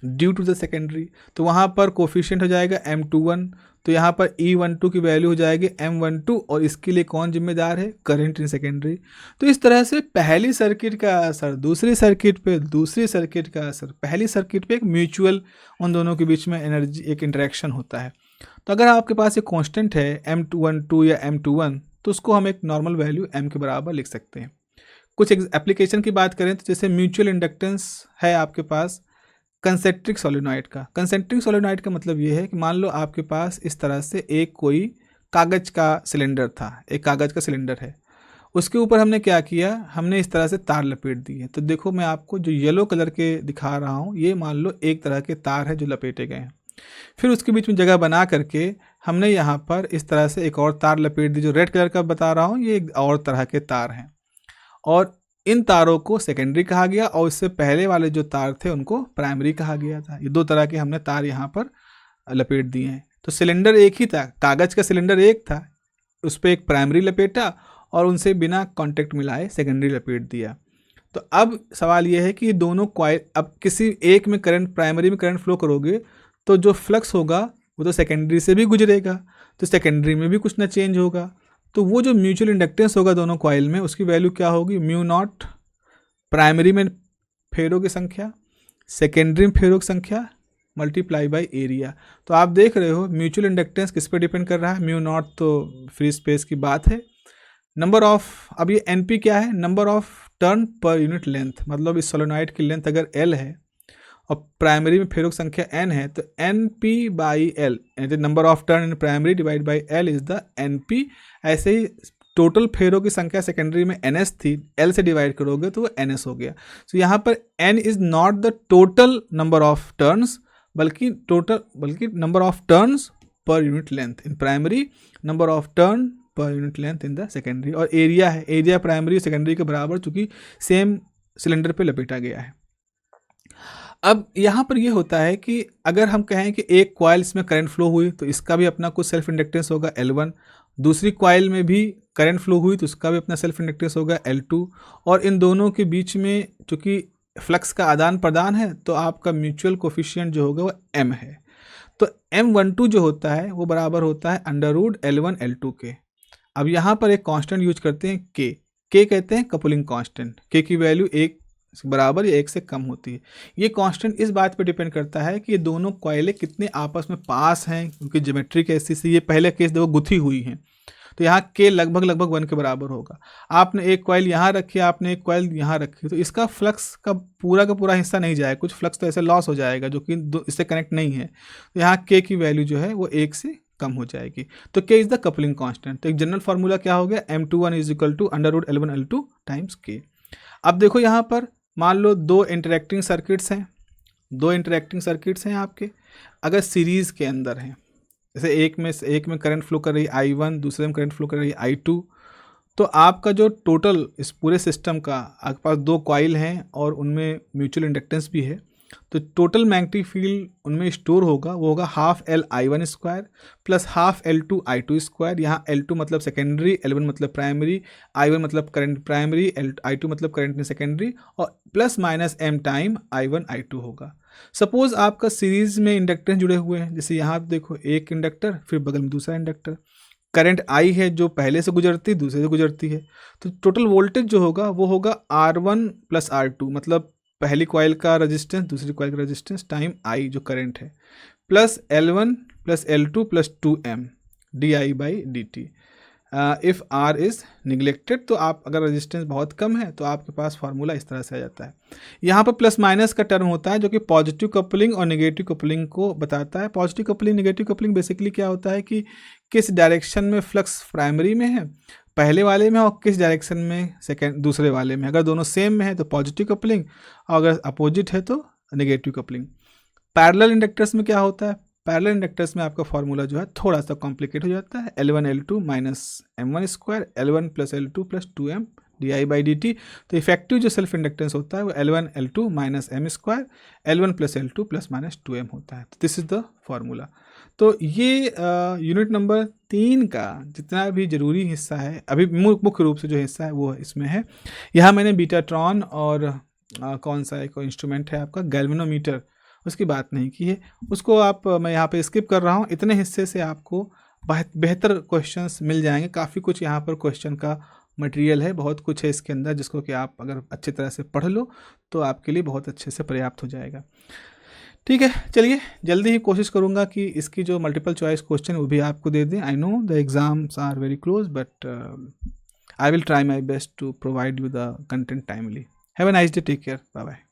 S2: due to the secondary. तो वहाँ पर कोफिशिएंट हो जाएगा M21, तो यहाँ पर E12 की वैल्यू हो जाएगी M12, और इसके लिए कौन जिम्मेदार है, करंट इन सेकेंडरी। तो इस तरह से पहली सर्किट का असर दूसरी सर्किट पे, दूसरी सर्किट का असर पहली सर्किट पे, एक म्यूचुअल उन दोनों के बीच में एनर्जी, एक इंटरेक्शन होता है। तो अगर आपके पास एक कांस्टेंट है M12 या M21, तो उसको हम एक नॉर्मल वैल्यू M के बराबर लिख सकते हैं। कुछ एप्लीकेशन की बात करें तो जैसे म्यूचुअल इंडक्टेंस है आपके पास कंसेंट्रिक सोलेनॉइड का। कंसेंट्रिक सोलेनॉइड का मतलब ये है कि मान लो आपके पास इस तरह से एक कोई कागज़ का सिलेंडर था, एक कागज़ का सिलेंडर है, उसके ऊपर हमने क्या किया, हमने इस तरह से तार लपेट दी है। तो देखो मैं आपको जो येलो कलर के दिखा रहा हूँ, ये मान लो एक तरह के तार है जो लपेटे गए हैं। फिर उसके बीच में जगह बना करके हमने यहाँ पर इस तरह से एक और तार लपेट दी, जो रेड कलर का बता रहा हूँ, ये एक और तरह के तार हैं, और इन तारों को सेकेंडरी कहा गया और इससे पहले वाले जो तार थे उनको प्राइमरी कहा गया था। ये दो तरह के हमने तार यहाँ पर लपेट दिए हैं। तो सिलेंडर एक ही था, कागज़ का सिलेंडर एक था, उस पर एक प्राइमरी लपेटा और उनसे बिना कांटेक्ट मिलाए सेकेंडरी लपेट दिया। तो अब सवाल ये है कि दोनों कॉइल, अब किसी एक में करंट, प्राइमरी में करंट फ्लो करोगे तो जो फ्लक्स होगा वो तो सेकेंडरी से भी गुजरेगा, तो सेकेंडरी में भी कुछ ना चेंज होगा। तो वो जो म्यूचुअल इंडक्टेंस होगा दोनों कॉइल में, उसकी वैल्यू क्या होगी, μ0 प्राइमरी में फेरों की संख्या, सेकेंडरी में फेरों की संख्या मल्टीप्लाई बाय एरिया। तो आप देख रहे हो म्यूचुअल इंडक्टेंस किस पे डिपेंड कर रहा है, μ0 तो फ्री स्पेस की बात है, नंबर ऑफ, अब ये NP क्या है, number of turn per unit length, मतलब इस सोलेनॉइड की लेंथ अगर L है और प्राइमरी में फेरों की संख्या N है, तो NP by L, number of turn in primary divide by L is the NP। ऐसे ही टोटल फेरों की संख्या सेकेंडरी में NS थी, L से डिवाइड करोगे तो वो NS हो गया। तो यहाँ पर N is not the total number of turns, बल्कि number of turns per unit length in primary, number of turn per unit length in the secondary. और एरिया है, एरिया प्राइमरी सेकेंडरी के बराबर, चूंकि सेम सिलेंडर पे लपेटा गया है। अब यहाँ पर ये होता है कि अगर हम कहें कि एक कॉइल इसमें करंट फ्लो हुई तो इसका भी अपना कुछ सेल्फ इंडक्टेंस होगा L1, दूसरी कॉइल में भी करंट फ्लो हुई तो उसका भी अपना सेल्फ इंडक्टेंस होगा L2, और इन दोनों के बीच में चूँकि फ्लक्स का आदान प्रदान है तो आपका म्यूचुअल कोफिशिएंट जो होगा वो M है। तो M12 जो होता है वो बराबर होता है √L1 L2 के। अब यहाँ पर एक कांस्टेंट यूज करते हैं K कहते हैं कपलिंग कांस्टेंट, K की वैल्यू 1 बराबर या 1 से कम होती है। ये कांस्टेंट इस बात पे डिपेंड करता है कि ये दोनों कॉइलें कितने आपस में पास हैं, क्योंकि ज्योमेट्री कैसी से ये पहले केस देखो गुथी हुई हैं, तो यहाँ के लगभग 1 के बराबर होगा। आपने एक कॉइल यहाँ रखी, आपने एक कॉइल यहाँ रखी, तो इसका फ्लक्स का पूरा हिस्सा नहीं जाएगा, कुछ फ्लक्स तो ऐसे लॉस हो जाएगा जो कि इससे कनेक्ट नहीं है। तो यहाँ के की वैल्यू जो है वो 1 से कम हो जाएगी। तो के इज द कपलिंग कांस्टेंट। तो एक जनरल फार्मूला क्या हो गया, M21 is equal to √L1L2 times के। अब देखो यहाँ पर मान लो दो इंटरेक्टिंग सर्किट्स हैं आपके, अगर सीरीज़ के अंदर हैं, जैसे एक में करंट फ्लो कर रही है I1, दूसरे में करंट फ्लो कर रही है I2, तो आपका जो टोटल इस पूरे सिस्टम का आपके पास दो कॉइल हैं और उनमें म्यूचुअल इंडक्टेंस भी है, तो टोटल मैग्नेटिक फील्ड उनमें स्टोर होगा, वो होगा ½ L I1² plus ½ L2 I2²। यहाँ L2 मतलब सेकेंडरी, L1 मतलब प्राइमरी, I1 मतलब करंट प्राइमरी, I2 मतलब करंट सेकेंडरी, और plus minus M time I1 I2 होगा। सपोज आपका सीरीज में इंडक्टेंस जुड़े हुए हैं, जैसे यहाँ देखो एक इंडक्टर फिर बगल में दूसरा इंडक्टर, करंट I है जो पहले से गुजरती है दूसरे से गुजरती है, तो टोटल वोल्टेज जो होगा वो होगा R1 प्लस R2, मतलब पहली कॉइल का रेजिस्टेंस दूसरी कॉइल का रेजिस्टेंस टाइम I जो करंट है, plus L1 plus L2 plus 2M di/dt। If R is neglected, तो आप अगर रेजिस्टेंस बहुत कम है तो आपके पास फार्मूला इस तरह से आ जाता है। यहाँ पर प्लस माइनस का टर्म होता है जो कि पॉजिटिव कपलिंग और नेगेटिव कपलिंग को बताता है। Positive coupling negative coupling basically क्या होता है कि किस डायरेक्शन में फ्लक्स प्राइमरी में है पहले वाले में, और किस डायरेक्शन में दूसरे वाले में। अगर दोनों सेम में है तो पॉजिटिव कपलिंग, और अगर अपोजिट है तो नेगेटिव कपलिंग। पैरेलल इंडक्टर्स में क्या होता है, पैरेलल इंडक्टर्स में आपका फार्मूला जो है थोड़ा सा कॉम्प्लिकेट हो जाता है, L1 L2 minus M1², L1 plus L2 plus 2M di/dt। तो इफेक्टिव जो सेल्फ इंडक्टेंस होता है वो L1 L2 minus M², L1 plus L2 plus minus 2M होता है। तो दिस इज़ द फार्मूला। तो ये यूनिट नंबर 3 का जितना भी ज़रूरी हिस्सा है, अभी मुख्य रूप से जो हिस्सा है वो इसमें है। यहाँ मैंने बीटाट्रॉन और कौन सा एक इंस्ट्रूमेंट है आपका गैल्वेनोमीटर, उसकी बात नहीं की है, उसको मैं यहाँ पे स्किप कर रहा हूँ। इतने हिस्से से आपको बेहतर क्वेश्चंस मिल जाएंगे। काफ़ी कुछ यहाँ पर क्वेश्चन का मटेरियल है, बहुत कुछ है इसके अंदर, जिसको कि आप अगर अच्छी तरह से पढ़ लो तो आपके लिए बहुत अच्छे से पर्याप्त हो जाएगा। ठीक है, चलिए जल्दी ही कोशिश करूँगा कि इसकी जो मल्टीपल चॉइस क्वेश्चन वो भी आपको दे दें। I know the exams are very close, but I will try my best to provide you the content timely. Have a nice day, take care, bye bye.